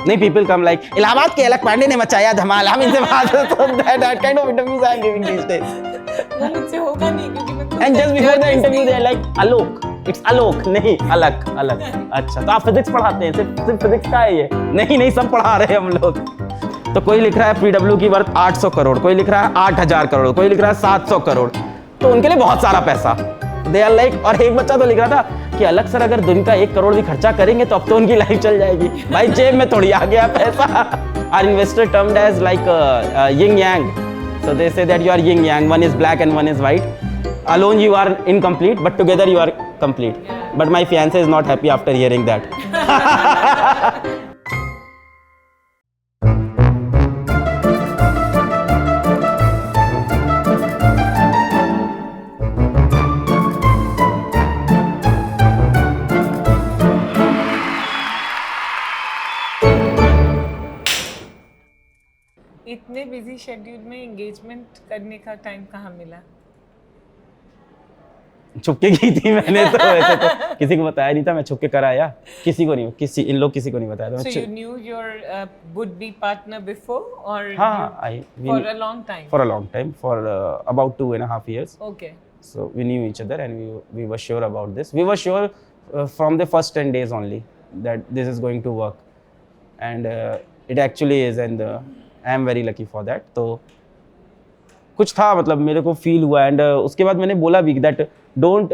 नहीं, people come like Allahabad के अलग पांडे ने मचाया धमाल, हम इनसे बात तो that kind of interviews I am giving these days. वो मुझसे होगा नहीं क्योंकि मैं खुद And just before the interview they are like Alok, it's आलोक नहीं अलग अलग. अच्छा तो आप फिजिक्स पढ़ाते हैं, सिर्फ फिजिक्स का है ये? नहीं सब पढ़ा रहे हैं हम लोग. तो कोई लिख रहा है PW की वर्थ 800 करोड़, कोई लिख रहा है 8000 करोड़, कोई लिख रहा है 700 करोड़. तो उनके लिए बहुत सारा पैसा. दे आर लाइक, और एक बच्चा तो लिख रहा था कि अलग सर अगर दिन का 1 करोड़ भी खर्चा करेंगे तो अब तो उनकी लाइफ चल जाएगी. भाई जेब में थोड़ी आ गया पैसा. Are investor termed as like yin yang. So they say that you are yin yang, one is black and one is white. Alone you are incomplete, but together you are complete. But my fiance is not happy after hearing that. इतने busy schedule में engagement करने का time कहाँ मिला? छुपके की थी मैंने तो, वैसे तो किसी को बताया नहीं था, मैं छुपके कराया. किसी को नहीं, इन लोग किसी को नहीं बताया था. So you knew your would-be partner before or हाँ, for a long time? For a long time, for about 2.5 years. Okay. So we knew each other and we were sure about this. We were sure from the first 10 days only that this is going to work, and it actually is, and I am very lucky for that. तो कुछ था, मतलब मेरे को feel हुआ, and उसके बाद मैंने बोला भी that don't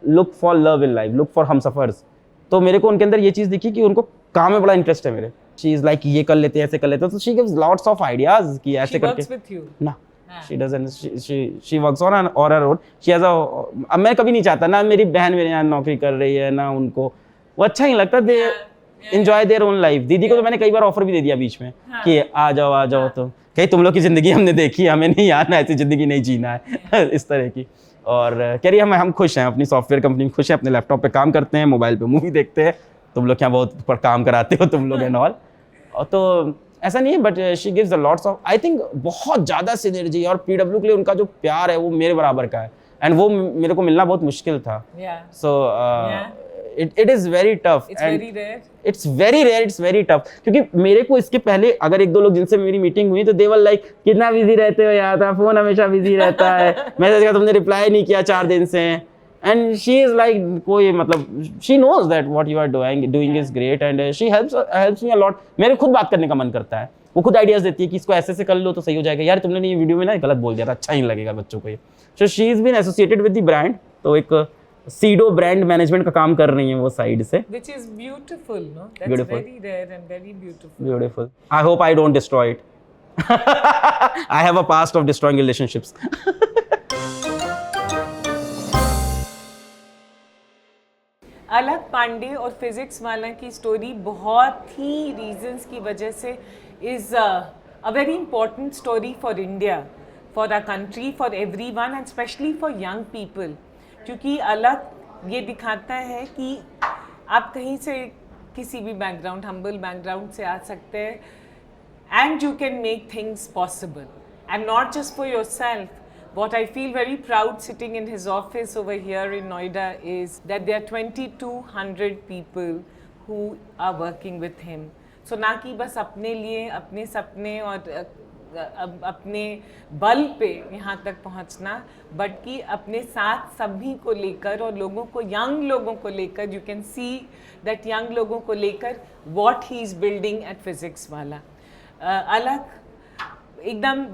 look for love in life, look for हमसफर्स. तो मेरे को उनके अंदर ये चीज़ दिखी कि उनको काम में बड़ा इंटरेस्ट है मेरे. शी इज़ लाइक ये कर लेते हैं, ऐसे कर लेते हैं. तो she gives lots of ideas कि ऐसे करके. She works with you? ना, she doesn't. She works on her own. She has a. अब मैं कभी नहीं चाहता ना मेरी बहन मेरे यहाँ नौकरी कर रही है ना उनको वो अच्छा नहीं लगता. They enjoy their own life. दीदी को तो मैंने कई बार ऑफर भी दे दिया बीच में कि आ जाओ. तो कहीं तुम लोग की ज़िंदगी हमने देखी, हमें नहीं यार ऐसी ज़िंदगी नहीं जीना है. इस तरह की. और कह रही हम खुश हैं, अपनी सॉफ्टवेयर कंपनी में खुश हैं, अपने लैपटॉप पे काम करते हैं, मोबाइल पे मूवी देखते हैं. तुम लोग क्या बहुत पर काम कराते हो तुम लोग एंड ऑल. और तो ऐसा नहीं है, but she gives a lots of, I think बहुत ज़्यादा सिनर्जी. और PW के लिए उनका जो प्यार है वो मेरे बराबर का है, एंड वो मेरे को मिलना बहुत मुश्किल था. सो it is very tough. It's very rare. It's very tough. क्योंकि मेरे को इसके पहले अगर 1-2 लोग जिनसे मेरी मीटिंग हुई तो they were like कितना बिजी रहते हो यार, था फोन हमेशा बिजी रहता है, मैसेज का तुमने रिप्लाई नहीं किया 4 दिन से. And she is like कोई मतलब she knows that what you are doing is great, and she helps me a lot. मेरे खुद बात करने का मन करता है, वो खुद आइडियाज देती है कि इसको ऐसे कर लो तो सही हो जाएगा. यार तुमने ये वीडियो में ना गलत बोल दिया था, अच्छा ही लगेगा बच्चों को ये. So she has been associated with the brand. तो एक सीडो ब्रांड मैनेजमेंट का काम कर रही हैं वो साइड से. Which is beautiful, no? That's Beautiful. very rare and very beautiful. Beautiful. I hope I don't destroy it. I have a past of destroying relationships. अलग पांडे और फिजिक्स वाला की स्टोरी बहुत ही रीजंस की वजह से is a very important story for India, for our country, for everyone and specially for young people. क्योंकि अलग ये दिखाता है कि आप कहीं से किसी भी बैकग्राउंड, हम्बल बैकग्राउंड से आ सकते हैं, and you can make things possible, and not just for your self. What I feel very proud sitting in his office over here in Noida is that there are 2200 people who are working with him. So ना कि बस अपने लिए, अपने सपने और अपने बल पे यहाँ तक पहुँचना, बट कि अपने साथ सभी को लेकर और लोगों को, यंग लोगों को लेकर, you can see that young लोगों को लेकर what he is building at physics वाला. अलग एकदम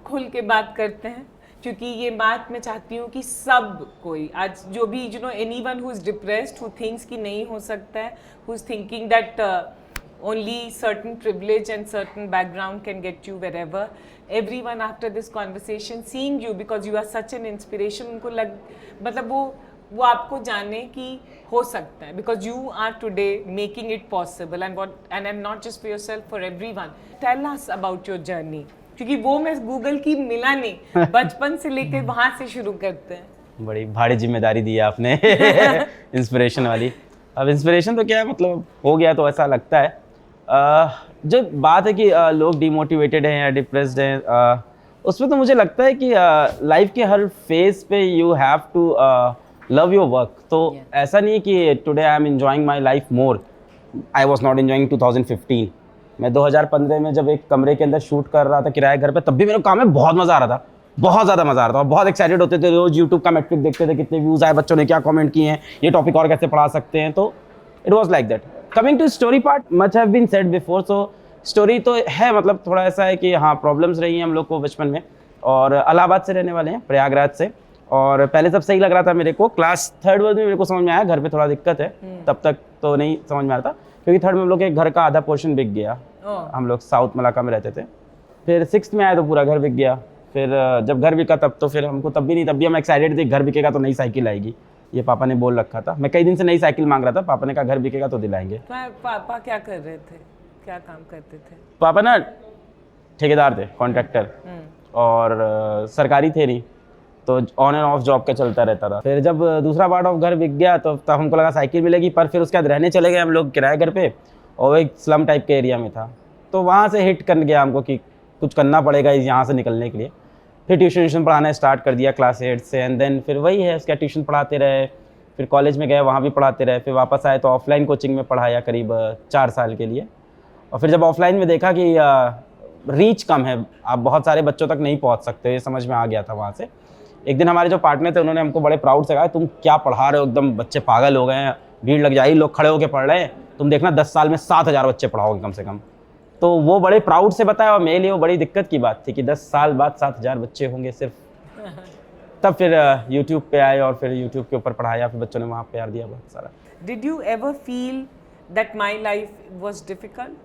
खुल के बात करते हैं, क्योंकि ये बात मैं चाहती हूँ कि सब कोई आज जो भी anyone who is depressed, who thinks कि नहीं हो सकता है, who is thinking that only certain privilege and certain background can get you wherever, everyone after this conversation seeing you because you are such an inspiration, उनको मतलब वो आपको जाने कि हो सकता है, because you are today making it possible, and not just for yourself, for everyone. Tell us about your journey. क्योंकि वो मैं गूगल की मिला नहीं, बचपन से लेकर वहाँ से शुरू करते हैं. बड़ी भारी जिम्मेदारी दी है आपने. इंस्पिरेशन वाली. अब इंस्पिरेशन तो क्या है, मतलब हो गया तो ऐसा लगता है. जो बात है कि लोग डिमोटिवेटेड हैं या डिप्रेस्ड हैं, उसमें तो मुझे लगता है कि लाइफ के हर फेज पे you have to love your work. तो ऐसा नहीं है कि today I am enjoying my life more. I was not enjoying 2015. मैं 2015 में जब एक कमरे के अंदर शूट कर रहा था किराए घर पे, तब भी मेरे को काम में बहुत मज़ा आ रहा था, बहुत ज़्यादा मज़ा आ रहा था, और बहुत एक्साइटेड होते थे, रोज यूट्यूब का मैट्रिक देखते थे, कितने व्यूज़ आए, बच्चों ने क्या कमेंट किए हैं, ये टॉपिक और कैसे पढ़ा सकते हैं। तो it was like that. Coming to story part, much have been said before. So story तो है, मतलब थोड़ा ऐसा है कि हाँ, प्रॉब्लम्स रही हैं हम लोग को बचपन में, और इलाहाबाद से रहने वाले हैं, प्रयागराज से। और पहले सब सही लग रहा था मेरे को, क्लास 3rd में मेरे को समझ में आया घर पे थोड़ा दिक्कत है, तब तक तो नहीं समझ में आ रहा था, क्योंकि 3rd में हम लोग के घर का आधा पोर्शन बिक गया। हम लोग साउथ मलाका में रहते थे। फिर 6th में आए तो पूरा घर बिक गया। फिर जब घर बिका तब तो फिर हमको तब भी हम एक्साइटेड थे, घर बिकेगा तो नई साइकिल आएगी, ये पापा ने बोल रखा था। मैं कई दिन से नई साइकिल मांग रहा था, पापा ने कहा घर बिकेगा तो दिलाएंगे। पापा क्या कर रहे थे, क्या काम करते थे? पापा ना ठेकेदार थे, कॉन्ट्रैक्टर, और सरकारी थे नहीं, तो ऑन एंड ऑफ जॉब का चलता रहता था। फिर जब दूसरा पार्ट ऑफ घर बिक गया तो तब हमको लगा साइकिल मिलेगी, पर फिर उसके बाद रहने चले गए हम लोग किराए घर पे, और एक स्लम टाइप के एरिया में था। तो वहाँ से हिट कर गया हमको कि कुछ करना पड़ेगा यहाँ से निकलने के लिए। फिर ट्यूशन पढ़ाना स्टार्ट कर दिया क्लास 8 से, एंड देन फिर वही है, उसका ट्यूशन पढ़ाते रहे। फिर कॉलेज में गए, वहाँ भी पढ़ाते रहे। फिर वापस आए तो ऑफलाइन कोचिंग में पढ़ाया करीब 4 साल के लिए। और फिर जब ऑफलाइन में देखा कि रीच कम है, आप बहुत सारे बच्चों तक नहीं पहुँच सकते, ये समझ में आ गया था वहाँ से। एक दिन हमारे जो पार्टनर थे उन्होंने हमको बड़े प्राउड से कहा, तुम क्या पढ़ा रहे हो, एकदम बच्चे पागल हो गए हैं, भीड़ लग जाएगी, लोग खड़े होकर पढ़ रहे हैं, तुम देखना 10 साल में 7000 बच्चे पढ़ाओगे कम से कम। तो वो बड़े प्राउड से बताया, और मेरे लिए वो बड़ी दिक्कत की बात थी कि 10 साल बाद 7000 बच्चे होंगे सिर्फ। तब फिर यूट्यूब पे आए, और फिर यूट्यूब के ऊपर पढ़ाया, फिर बच्चों ने वहाँ प्यार दिया बहुत सारा। Did you ever feel that my life was difficult?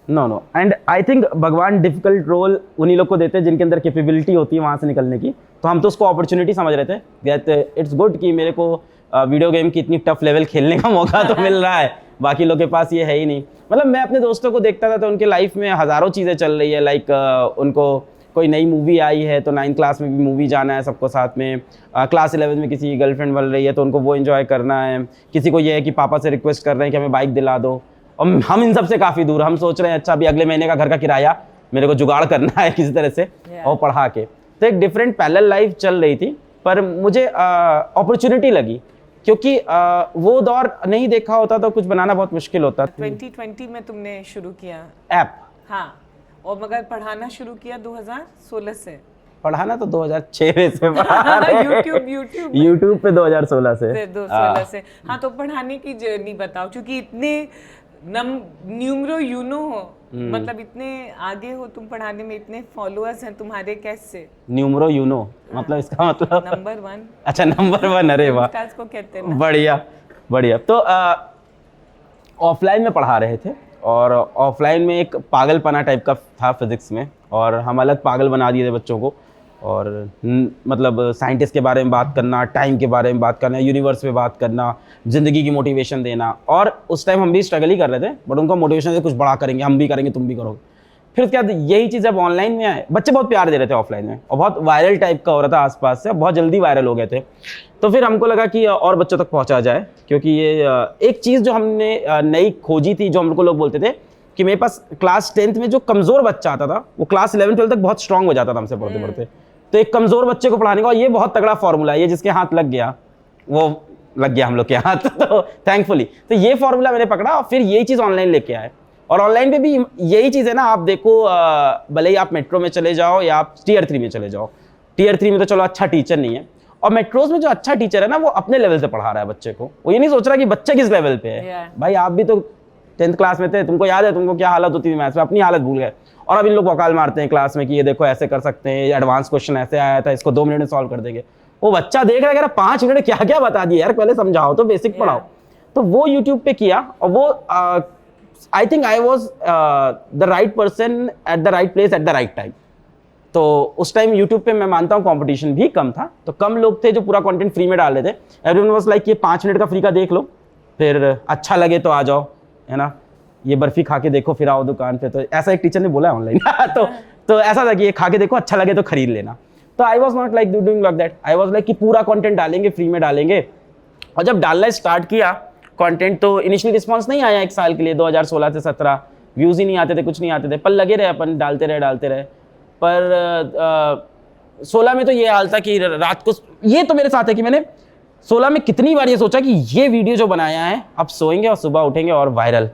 No, and I think भगवान डिफिकल्ट रोल उन्हीं लोग को देते हैं जिनके अंदर कैपेबिलिटी होती है वहाँ से निकलने की। तो हम तो उसको अपॉर्चुनिटी समझ रहे थे, दैट इट्स गुड कि मेरे को वीडियो गेम की इतनी टफ लेवल खेलने का मौका तो मिल रहा है, बाकी लोग के पास ये है ही नहीं। मतलब मैं अपने दोस्तों को देखता था तो उनके लाइफ में हज़ारों चीज़ें चल रही है, लाइक उनको कोई नई मूवी आई है तो 9th क्लास में भी मूवी जाना है सबको साथ में, क्लास 11 में किसी की गर्लफ्रेंड बन रही है तो उनको वो एंजॉय करना है, किसी को ये है कि पापा से रिक्वेस्ट कर रहे हैं कि हमें बाइक दिला दो। और हम इन सब से काफ़ी दूर, हम सोच रहे हैं अच्छा अभी अगले महीने का घर का किराया मेरे को जुगाड़ करना है किसी तरह से और पढ़ा के। तो एक डिफरेंट पैरेलल लाइफ चल रही थी, पर मुझे अपॉर्चुनिटी लगी क्योंकि वो दौर नहीं देखा होता तो कुछ बनाना बहुत मुश्किल होता। 2020 में तुमने शुरू किया ऐप? हाँ, और मगर पढ़ाना शुरू किया 2016 से। पढ़ाना तो 2006 में से पढ़ा रहे हैं। यूट्यूब पे 2016 से। 2016 से। हाँ, तो पढ़ाने की जर्नी बताओ, क्योंकि इतने न्यूमरो यूनो हो, मतलब इतने आगे हो तुम पढ़ाने में, इतने फॉलोअर्स हैं तुम्हारे, कैसे? न्यूमरो यूनो मतलब इसका मतलब नंबर 1। अच्छा, नंबर 1। अरे वाह, को कहते हैं। बढ़िया बढ़िया। तो ऑफलाइन में पढ़ा रहे थे, और ऑफलाइन में एक पागलपना टाइप का था फिजिक्स में, और हम अलग पागल बना दिए थे बच्चों को। और मतलब साइंटिस्ट के बारे में बात करना, टाइम के बारे में बात करना, यूनिवर्स पे बात करना, ज़िंदगी की मोटिवेशन देना। और उस टाइम हम भी स्ट्रगल ही कर रहे थे, बट उनको मोटिवेशन से कुछ बड़ा करेंगे, हम भी करेंगे, तुम भी करोगे। फिर उसके बाद यही चीज़ जब ऑनलाइन में आए, बच्चे बहुत प्यार दे रहे थे ऑफलाइन में, और बहुत वायरल टाइप का हो रहा था आसपास से, बहुत जल्दी वायरल हो गए थे। तो फिर हमको लगा कि और बच्चों तक पहुँचा जाए, क्योंकि ये एक चीज़ जो हमने नई खोजी थी, जो हमको लोग बोलते थे कि मेरे पास क्लास 10th में जो कमज़ोर बच्चा आता था वो क्लास 11-12 तक बहुत स्ट्रांग हो जाता था हमसे पढ़ते पढ़ते। तो एक कमज़ोर बच्चे को पढ़ाने का ये बहुत तगड़ा फॉर्मूला है, ये जिसके हाथ लग गया वो लग गया हम लोग के हाथ। तो थैंकफुली तो ये फॉर्मूला मैंने पकड़ा, और फिर यही चीज़ ऑनलाइन लेके आए। और ऑनलाइन पे भी यही चीज़ है ना, आप देखो भले ही आप मेट्रो में चले जाओ या आप टियर 3 में चले जाओ, टियर 3 में तो चलो अच्छा टीचर नहीं है, और मेट्रोज में जो अच्छा टीचर है ना वो अपने लेवल से पढ़ा रहा है बच्चे को, वो ये नहीं सोच रहा कि बच्चे किस लेवल पे है। भाई आप भी तो 10th क्लास में थे, तुमको याद है तुमको क्या हालत होती थी मैथ्स में, अपनी हालत भूल गए। और अब इन लोग वकाल मारते हैं क्लास में कि ये देखो ऐसे कर सकते हैं, ये एडवांस क्वेश्चन ऐसे आया था, इसको 2 मिनट में सॉल्व कर देंगे। वो बच्चा देख रहा है 5 मिनट क्या क्या बता दिए यार, पहले समझाओ तो, बेसिक पढ़ाओ। तो वो यूट्यूब पे किया, और वो I think I was the right person at the right place at the right time. तो उस टाइम यूट्यूब पे मैं मानता हूँ कंपटीशन भी कम था, तो कम लोग थे जो पूरा कंटेंट फ्री में डाल रहे थे। एवरीवन वाज लाइक ये 5 मिनट का फ्री का देख लो, फिर अच्छा लगे तो आ जाओ, है ना, ये बर्फी खा के देखो फिर आओ दुकान पे। तो ऐसा एक टीचर ने बोला है ऑनलाइन। तो ऐसा था कि ये खा के देखो, अच्छा लगे तो खरीद लेना। तो आई was not like doing like that, I was like कि पूरा कंटेंट डालेंगे, फ्री में डालेंगे। और जब डालना स्टार्ट किया कंटेंट, तो इनिशियली रिस्पांस नहीं आया 1 साल के लिए, 2016 से 17 व्यूज़ ही नहीं आते थे, कुछ नहीं आते थे, पर लगे रहे अपन, डालते रहे। पर 16 में तो ये हाल था कि रात को, ये तो मेरे साथ है कि मैंने 16 में कितनी बार ये सोचा कि ये वीडियो जो बनाया है अब सोएंगे और सुबह उठेंगे और viral.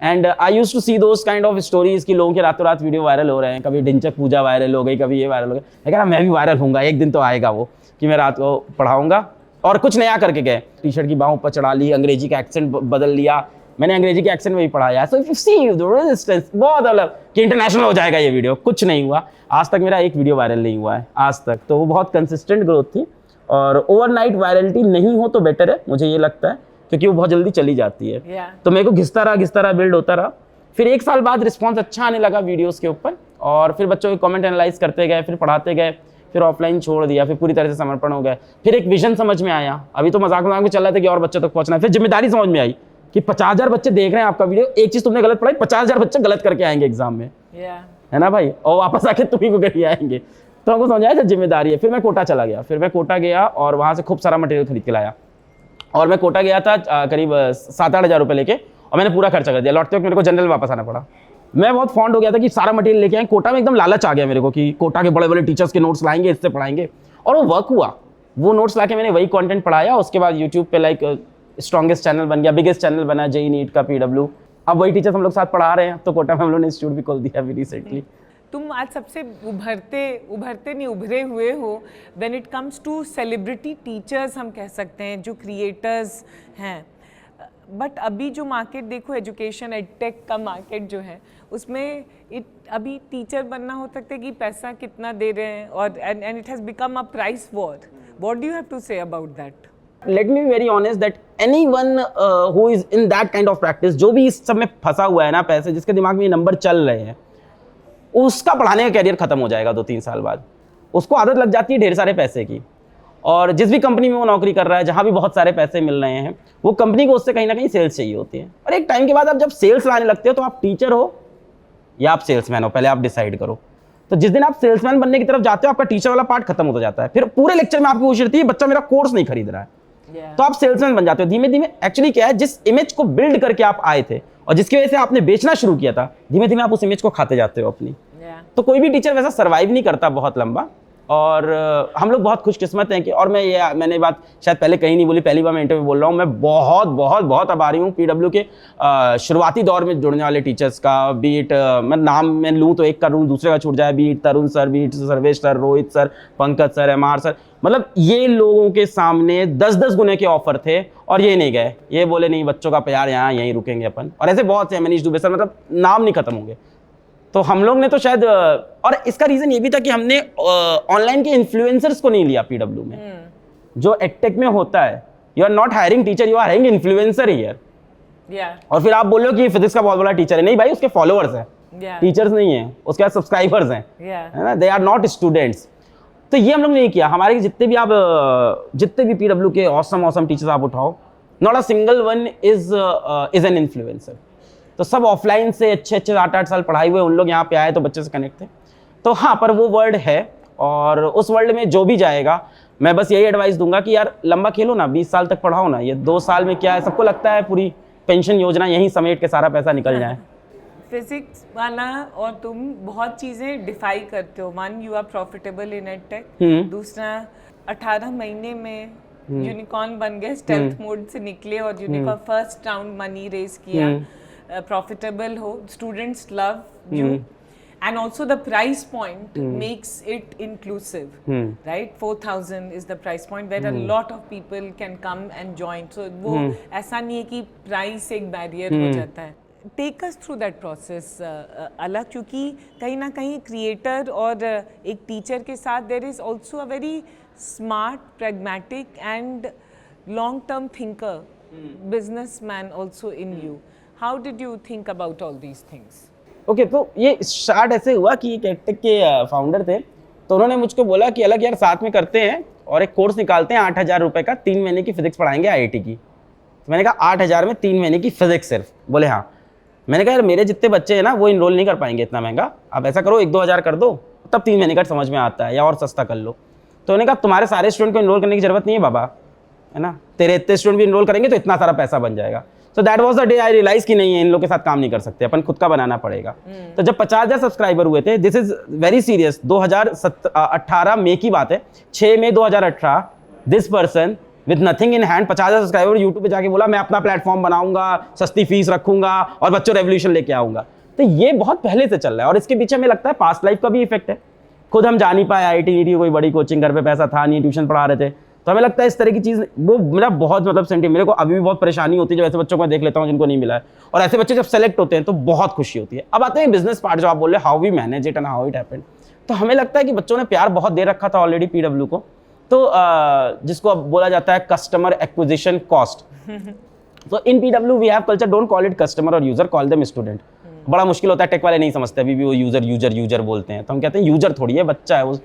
And I used to see those kind of stories कि लोगों के रातों रात वीडियो वायरल हो रहे हैं, कभी ढिंचक पूजा वायरल हो गई, कभी ये वायरल हो गया। मैं कह रहा मैं भी वायरल होऊंगा, एक दिन तो आएगा वो कि मैं रात को पढ़ाऊंगा। और कुछ नया करके गए, टी शर्ट की बाहों पर चढ़ा ली, अंग्रेजी का एक्सेंट बदल लिया, मैंने अंग्रेजी के एक्सेंट में भी पढ़ाया। So if you see the resistance, बहुत अलग कि इंटरनेशनल हो जाएगा ये वीडियो, कुछ नहीं हुआ। आज तक मेरा एक वीडियो वायरल नहीं हुआ है आज तक, तो वो बहुत कंसिस्टेंट ग्रोथ थी। और ओवरनाइट वायरलिटी नहीं हो तो बेटर है, मुझे ये लगता है, क्योंकि वो बहुत जल्दी चली जाती है। तो मेरे को घिसता रहा बिल्ड होता रहा। फिर 1 साल बाद रिस्पॉन्स अच्छा आने लगा वीडियोज़ के ऊपर, और फिर बच्चों के कमेंट एनालाइज करते गए, फिर पढ़ाते गए, फिर ऑफलाइन छोड़ दिया, फिर पूरी तरह से समर्पण हो गए। फिर एक विजन समझ में आया, अभी तो मजाक में चल रहा था कि और बच्चों तक पहुंचना है। फिर जिम्मेदारी समझ में आई कि 50,000 बच्चे देख रहे हैं आपका वीडियो, एक चीज़ तुमने गलत पढ़ाई, 50,000 बच्चे गलत करके आएंगे एग्जाम में, है ना भाई, और वापस आके तुम्ही को करके आएंगे। तो हमको समझ आया जिम्मेदारी है। फिर मैं कोटा चला गया, फिर मैं कोटा गया और वहाँ से खूब सारा मटेरियल खरीद के लाया। और मैं कोटा गया था करीब 7-8 हज़ार रुपये लेके, और मैंने पूरा खर्चा कर दिया। लौटते वक्त मेरे को जनरल वापस आना पड़ा। मैं बहुत फॉन्ड हो गया था कि सारा मटेरियल लेके आए। कोटा में एकदम लालच आ गया मेरे को कि कोटा के बड़े बड़े टीचर्स के नोट्स लाएंगे, इससे पढ़ाएंगे, और वो वर्क हुआ। वो नोट्स लाके मैंने वही कंटेंट पढ़ाया। उसके बाद यूट्यूब पे लाइक स्ट्रॉन्गेस्ट चैनल बन गया, बिगेस्ट चैनल बना जेईई नीट का PW। अब वही टीचर्स हम लोग साथ पढ़ा रहे हैं। तो कोटा में हम लोग ने इंस्टीट्यूट भी खोल दिया अभी रिसेंटली। तुम आज सबसे उभरते नहीं उभरे हुए हो when it comes to celebrity teachers, हम कह सकते हैं, जो क्रिएटर्स हैं। बट अभी जो मार्केट देखो, एजुकेशन एडटेक का मार्केट जो है, उसमें अभी टीचर बनना हो सकता है कि पैसा कितना दे रहे हैं, और and it has become a price war. What do you have to say about that? Let me be very honest that anyone who is in that kind of practice, जो भी इस सब में फंसा हुआ है ना, पैसे जिसके दिमाग में ये नंबर चल रहे हैं, उसका पढ़ाने का कैरियर खत्म हो जाएगा 2-3 साल बाद। उसको आदत लग जाती है ढेर सारे पैसे की, और जिस भी कंपनी में वो नौकरी कर रहा है, जहाँ भी बहुत सारे पैसे मिल रहे हैं, वो कंपनी को उससे कहीं ना कहीं सेल्स चाहिए होती है। और एक टाइम के बाद आप जब सेल्स लाने लगते हो, तो आप टीचर हो या आप सेल्समैन हो, पहले आप डिसाइड करो। तो जिस दिन आप सेल्समैन बनने की तरफ जाते हो, आपका टीचर वाला पार्ट खत्म होता जाता है। फिर पूरे लेक्चर में आपकी कोशिश रहती है बच्चा मेरा कोर्स नहीं खरीद रहा है, तो आप सेल्समैन बन जाते हो धीमे धीमे। एक्चुअली क्या है, जिस इमेज को बिल्ड करके आप आए थे और जिसकी वजह से आपने बेचना शुरू किया था, धीमे धीमे आप उस इमेज को खाते जाते हो अपनी। तो कोई भी टीचर वैसा सर्वाइव नहीं करता बहुत लंबा। और हम लोग बहुत खुशकिस्मत हैं कि, और मैंने बात शायद पहले कहीं नहीं बोली, पहली बार मैं इंटरव्यू बोल रहा हूँ, मैं बहुत बहुत बहुत आभारी हूँ PW के शुरुआती दौर में जुड़ने वाले टीचर्स का। बीट मैं नाम में लूँ तो एक का लूँ दूसरे का छूट जाए, beat Tarun sir, beat Sarvesh sir, Rohit sir, Pankaj sir, MR sir, मतलब ये लोगों के सामने 10-10 गुने के ऑफर थे, और ये नहीं गए, ये बोले नहीं बच्चों का प्यार यहाँ यहीं रुकेंगे अपन। और ऐसे बहुत से, मनीष दुबे सर, मतलब नाम नहीं खत्म होंगे। तो हम लोग ने तो शायद, और इसका रीजन ये भी था कि हमने ऑनलाइन के इन्फ्लुएंसर्स को नहीं लिया PW में। जो एडटेक में होता है, you are not hiring teacher, you are hiring influencer here. और फिर आप बोल रहे हो कि फिजिक्स का बहुत बड़ा टीचर है, नहीं भाई, उसके फॉलोअर्स हैं, टीचर्स नहीं है, उसके पास सब्सक्राइबर्स हैं, है ना, दे आर नॉट स्टूडेंट्स। तो ये हम लोग नहीं किया। हमारे जितने भी PW के ऑसम टीचर्स आप उठाओ, not a single one is an influencer. तो सब ऑफलाइन से अच्छे 8-8 साल पढ़ाई हुए उन लोग यहाँ पे आए तो बच्चे से कनेक्ट थे। तो हाँ, पर वो वर्ल्ड है, और उस वर्ल्ड में जो भी जाएगा, मैं बस यही एडवाइस दूंगा कि यार लंबा खेलो ना, 20 साल तक पढ़ाओ ना। ये 2 साल में क्या है, सबको लगता है पूरी पेंशन योजना यहीं समेट के सारा पैसा निकल जाए। फिजिक्स वाला और तुम बहुत चीज़ें डिफाई करते हो। One, you are profitable in edtech, दूसरा 18 महीने में यूनिकॉर्न बन गए, स्टेल्थ मोड से निकले और unicorn first round money raise किया, प्रॉफिटेबल हो, students love you, and also the price point makes it inclusive, right? 4,000 is the price point where a lot of people can come and join. So वो ऐसा नहीं है कि price एक barrier हो जाता है। Take us through that process, अलग, क्योंकि कहीं ना कहीं creator और एक teacher के साथ there is also a very smart, pragmatic and long-term thinker, businessman also in you. How did you think about all these things? Okay, तो ये स्टार्ट ऐसे हुआ कि एक एडटेक के फाउंडर थे, तो उन्होंने मुझको बोला कि अलग यार साथ में करते हैं और एक कोर्स निकालते हैं 8,000 रुपये का, 3 महीने की फिजिक्स पढ़ाएंगे IIT की। तो मैंने कहा 8,000 में 3 महीने की फिजिक्स सिर्फ? बोले हाँ। मैंने कहा यार मेरे जितने बच्चे हैं ना वो इनरोल नहीं कर पाएंगे इतना महंगा, आप ऐसा करो 1-2 हज़ार कर दो, तब 3 महीने का समझ में आता है, या और सस्ता कर लो। तो उन्होंने कहा तुम्हारे सारे स्टूडेंट को इनरोल करने की जरूरत नहीं है बाबा, है ना, तेरे इतने स्टूडेंट भी इनरोल करेंगे तो इतना सारा पैसा बन जाएगा। So that was the day I realized कि नहीं है, इन लोग के साथ काम नहीं कर सकते, अपन खुद का बनाना पड़ेगा। तो जब 50,000 सब्सक्राइबर हुए थे, दिस इज वेरी सीरियस, 2018 मई की बात है, 6 मई 2018, this person with nothing in hand, 50,000 subscriber, YouTube पे जाके बोला मैं अपना प्लेटफॉर्म बनाऊंगा, सस्ती फीस रखूंगा और बच्चों रेवोल्यूशन लेके आऊंगा। तो ये बहुत पहले से चल रहा है और इसके पीछे हमें लगता है पास्ट लाइफ का भी इफेक्ट है। खुद हम जा नहीं पाए IIT नीटी कोई बड़ी कोचिंग, घर पे पैसा था नहीं, ट्यूशन पढ़ा रहे थे, तो हमें लगता है इस तरह की चीज़ वो मेरा बहुत मतलब सेंटी, मेरे को अभी भी बहुत परेशानी होती है जब ऐसे बच्चों को मैं देख लेता हूँ जिनको नहीं मिला है, और ऐसे बच्चे जब सेलेक्ट होते हैं तो बहुत खुशी होती है। अब आते हैं बिजनेस पार्ट जो आप बोल रहे, how we manage it and how it happened. तो हमें लगता है कि बच्चों ने प्यार बहुत दे रखा था ऑलरेडी PW को, तो जिसको अब बोला जाता है कस्टमर एक्विजिशन कॉस्ट। तो in PW we have culture, don't call it customer और यूजर, कॉल देम स्टूडेंट। बड़ा मुश्किल होता है, टेक वाले नहीं समझते, अभी भी वो यूजर यूजर यूजर बोलते हैं, तो हम कहते हैं यूजर थोड़ी है, बच्चा है वो।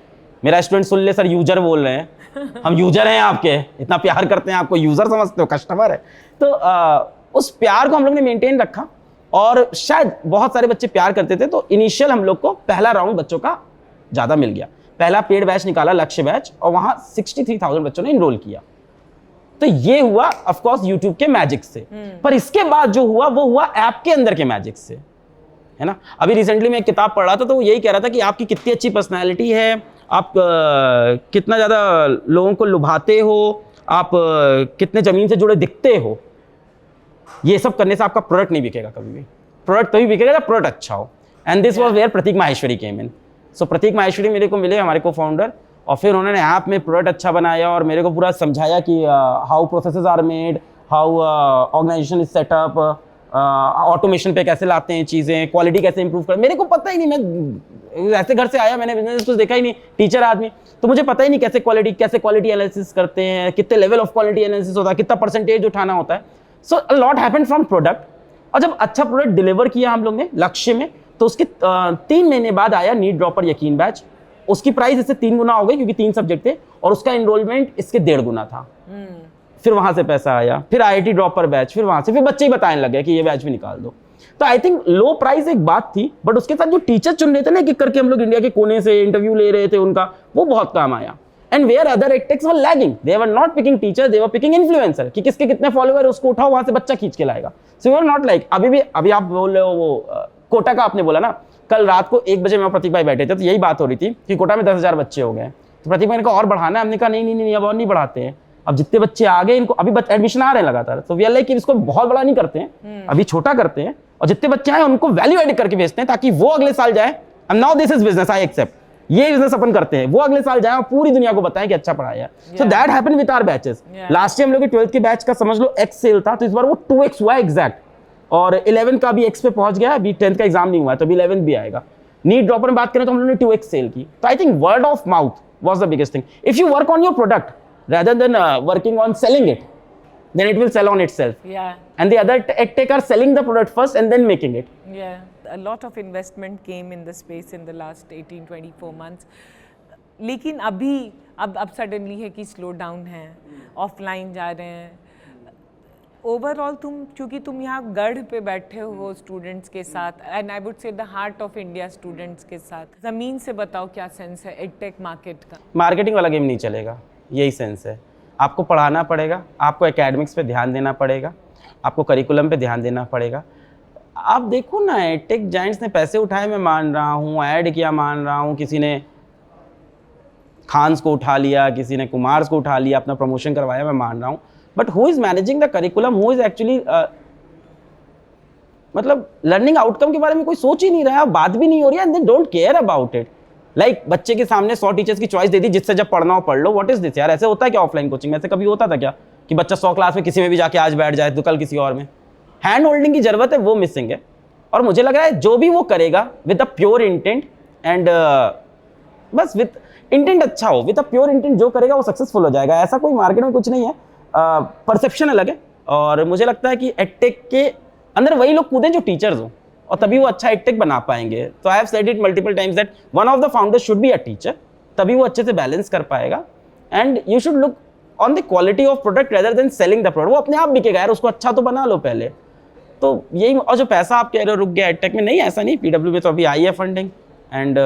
मेरा स्टूडेंट सुन ले, सर यूजर बोल रहे हैं, हम यूजर हैं आपके, इतना प्यार करते हैं आपको, यूजर समझते हो, कस्टमर है। तो उस प्यार को हम लोग ने मेंटेन रखा और शायद बहुत सारे बच्चे प्यार करते थे, तो इनिशियल हम लोग को पहला राउंड बच्चों का ज़्यादा मिल गया। पहला पेड बैच निकाला, लक्ष्य बैच, और वहाँ 63,000 बच्चों ने इनरोल किया। तो ये हुआ ऑफ कोर्स यूट्यूब के मैजिक से, पर इसके बाद जो हुआ वो हुआ ऐप के अंदर के मैजिक से, है ना। अभी रिसेंटली मैं एक किताब पढ़ रहा था, तो वो यही कह रहा था कि आपकी कितनी अच्छी पर्सनैलिटी है, आप कितना ज़्यादा लोगों को लुभाते हो, आप कितने ज़मीन से जुड़े दिखते हो, ये सब करने से आपका प्रोडक्ट नहीं बिकेगा कभी भी। प्रोडक्ट तभी बिकेगा जब प्रोडक्ट अच्छा हो, एंड दिस वाज वेयर प्रतीक माहेश्वरी केम इन। सो प्रतीक माहेश्वरी मेरे को मिले, हमारे को फाउंडर, और फिर उन्होंने ऐप में प्रोडक्ट अच्छा बनाया और मेरे को पूरा समझाया कि how processes are made, how organization is set up, automation पे कैसे लाते हैं चीज़ें, क्वालिटी कैसे इंप्रूव कर। मेरे को पता ही नहीं, मैं ऐसे घर से आया, मैंने बिजनेस कुछ देखा ही नहीं, टीचर आदमी, तो मुझे पता ही नहीं कैसे क्वालिटी एनालिसिस करते हैं, कितने लेवल ऑफ क्वालिटी एनालिसिस होता है, कितना परसेंटेज उठाना होता है। So a lot happened from product. और जब अच्छा प्रोडक्ट डिलीवर किया हम लोग ने लक्ष्य में, तो उसके 3 महीने बाद आया नीड ड्रॉपर यकीन बैच। उसकी प्राइस इससे 3 गुना हो गई क्योंकि 3 सब्जेक्ट थे, और उसका एनरोलमेंट इसके 1.5 गुना था। फिर वहां से पैसा आया, फिर IIT ड्रॉपर बैच, फिर वहां से फिर बच्चे ही बताने लगे कि ये बैच भी निकाल दो। तो आई थिंक लो प्राइस एक बात थी, बट उसके साथ जो टीचर चुन रहे थे ना, कि करके हम लोग इंडिया के कोने से इंटरव्यू ले रहे थे उनका, वो बहुत काम आया। And where other edtechs were lagging, they were not picking teacher, they were picking influencer, कि किसके कितने फॉलोअर, उसको उठाओ वहां से बच्चा खींच के लाएगा। So we were not like, अभी आप बोल रहे हो वो कोटा का आपने बोला ना, कल रात को 1 बजे मैं प्रतीक भाई बैठे थे, तो यही बात हो रही थी कि कोटा में 10,000 बच्चे हो गए। तो प्रतीक भाई ने कहा और बढ़ाना है, हमने कहा नहीं अब और नहीं बढ़ाते हैं, अब जितने बच्चे आ गए इनको, अभी एडमिशन आ रहे हैं लगातार, तो वी आर लाइक कि इसको बहुत बड़ा नहीं करते हैं, अभी छोटा करते हैं, और जितने बच्चे आए उनको वैल्यू एड करके भेजते हैं, ताकि वो अगले साल जाए, and now this is business, I accept, ये बिजनेस अपन करते हैं, वो अगले साल जाए और पूरी दुनिया को बताएं कि अच्छा पढ़ाया। So that happened with our batches. Last year हम लोग के 12th के बैच का समझ लो X सेल था, तो इस बार वो 2X हुआ एग्जैक्ट, और 11 का भी X पे पहुंच गया, अभी 10th का एग्जाम नहीं हुआ है, तो अभी 11 भी आएगा। नीट ड्रॉपर में बात करें तो हम लोगों ने 2X सेल की। तो I think word of mouth was the biggest thing. If you work on your product rather than working on selling it, then it will sell on itself. Yeah. And the other tech are selling the product first and then making it. Yeah. A lot of investment came in the space in the last 18-24 months. लेकिन अभी अब suddenly है कि slow down है, offline जा रहे हैं। Overall क्योंकि तुम यहाँ गढ़ पे बैठे हो स्टूडेंट्स के साथ, and I would say the heart of India students के साथ, ज़मीन से बताओ क्या सेंस है एडटेक मार्केट का? मार्केटिंग वाला गेम नहीं चलेगा, यही सेंस है। आपको पढ़ाना पड़ेगा, आपको एकेडमिक्स पे ध्यान देना पड़ेगा, आपको करिकुलम पे ध्यान देना पड़ेगा। आप देखो ना, टेक जाइंट्स ने पैसे उठाए, मैं मान रहा हूँ, ऐड किया मान रहा हूँ, किसी ने खान्स को उठा लिया, किसी ने कुमार्स को उठा लिया, अपना प्रमोशन करवाया, मैं मान रहा हूँ, but who is managing the curriculum, who is actually मतलब लर्निंग आउटकम के बारे में कोई सोच ही नहीं रहा है, बात भी नहीं हो रही है, and they don't care about it. Like बच्चे के सामने 100 टीचर्स की चॉइस दे दी, जिससे जब पढ़ना हो पढ़ लो। व्हाट इज दिस यार, ऐसे होता है क्या ऑफलाइन कोचिंग में? ऐसे कभी होता था क्या कि बच्चा 100 क्लास में किसी में भी जाके आज बैठ जाए तो कल किसी और में? हैंड होल्डिंग की जरूरत है, वो मिसिंग है। और मुझे लग रहा है जो भी वो करेगा with a pure intent, and बस विद इंटेंट अच्छा हो, विद अ प्योर इंटेंट जो करेगा वो सक्सेसफुल हो जाएगा। ऐसा कोई मार्केट में कुछ नहीं है, परसेप्शन अलग है। और मुझे लगता है कि एडटेक के अंदर वही लोग कूदें जो टीचर्स हो, और तभी वो अच्छा एडटेक बना पाएंगे। तो I have said it multiple times that one of the founders should be a teacher, तभी वो अच्छे से बैलेंस कर पाएगा। And you should look on the quality of product rather than selling the product. वो अपने आप बिकेगा यार, उसको अच्छा तो बना लो पहले। तो यही, और जो पैसा आप कह रहे हो रुक गया एडटेक में, नहीं ऐसा नहीं, PW में तो अभी आई है फंडिंग, एंड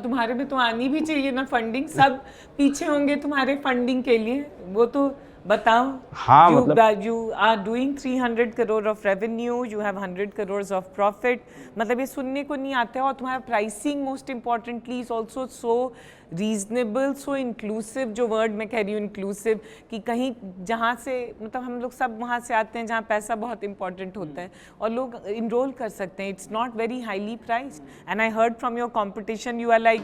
तुम्हारे में तो आनी भी चाहिए ना फंडिंग, सब पीछे होंगे तुम्हारे फंडिंग के लिए। वो तो बताओ। हाँ, you are doing 300 crore of revenue, you have 100 crores of profit, मतलब ये सुनने को नहीं आता है। और तुम्हारा pricing most importantly is also so reasonable, so inclusive, जो वर्ड मैं कह रही हूँ इंक्लूसिव, कि कहीं जहाँ से मतलब हम लोग सब वहाँ से आते हैं जहाँ पैसा बहुत इंपॉर्टेंट होता है और लोग इनरोल कर सकते हैं। It's not very highly priced and I heard from your competition you are like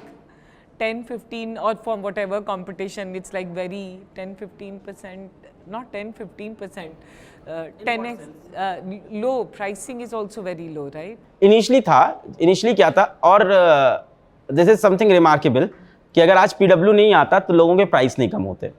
10-15 or from whatever competition, it's like very 10-15%, not 10-15%, 10x low. Pricing is also very low, right? Initially क्या था, और this is something remarkable कि अगर आज PW नहीं आता तो लोगों के प्राइस नहीं कम होते,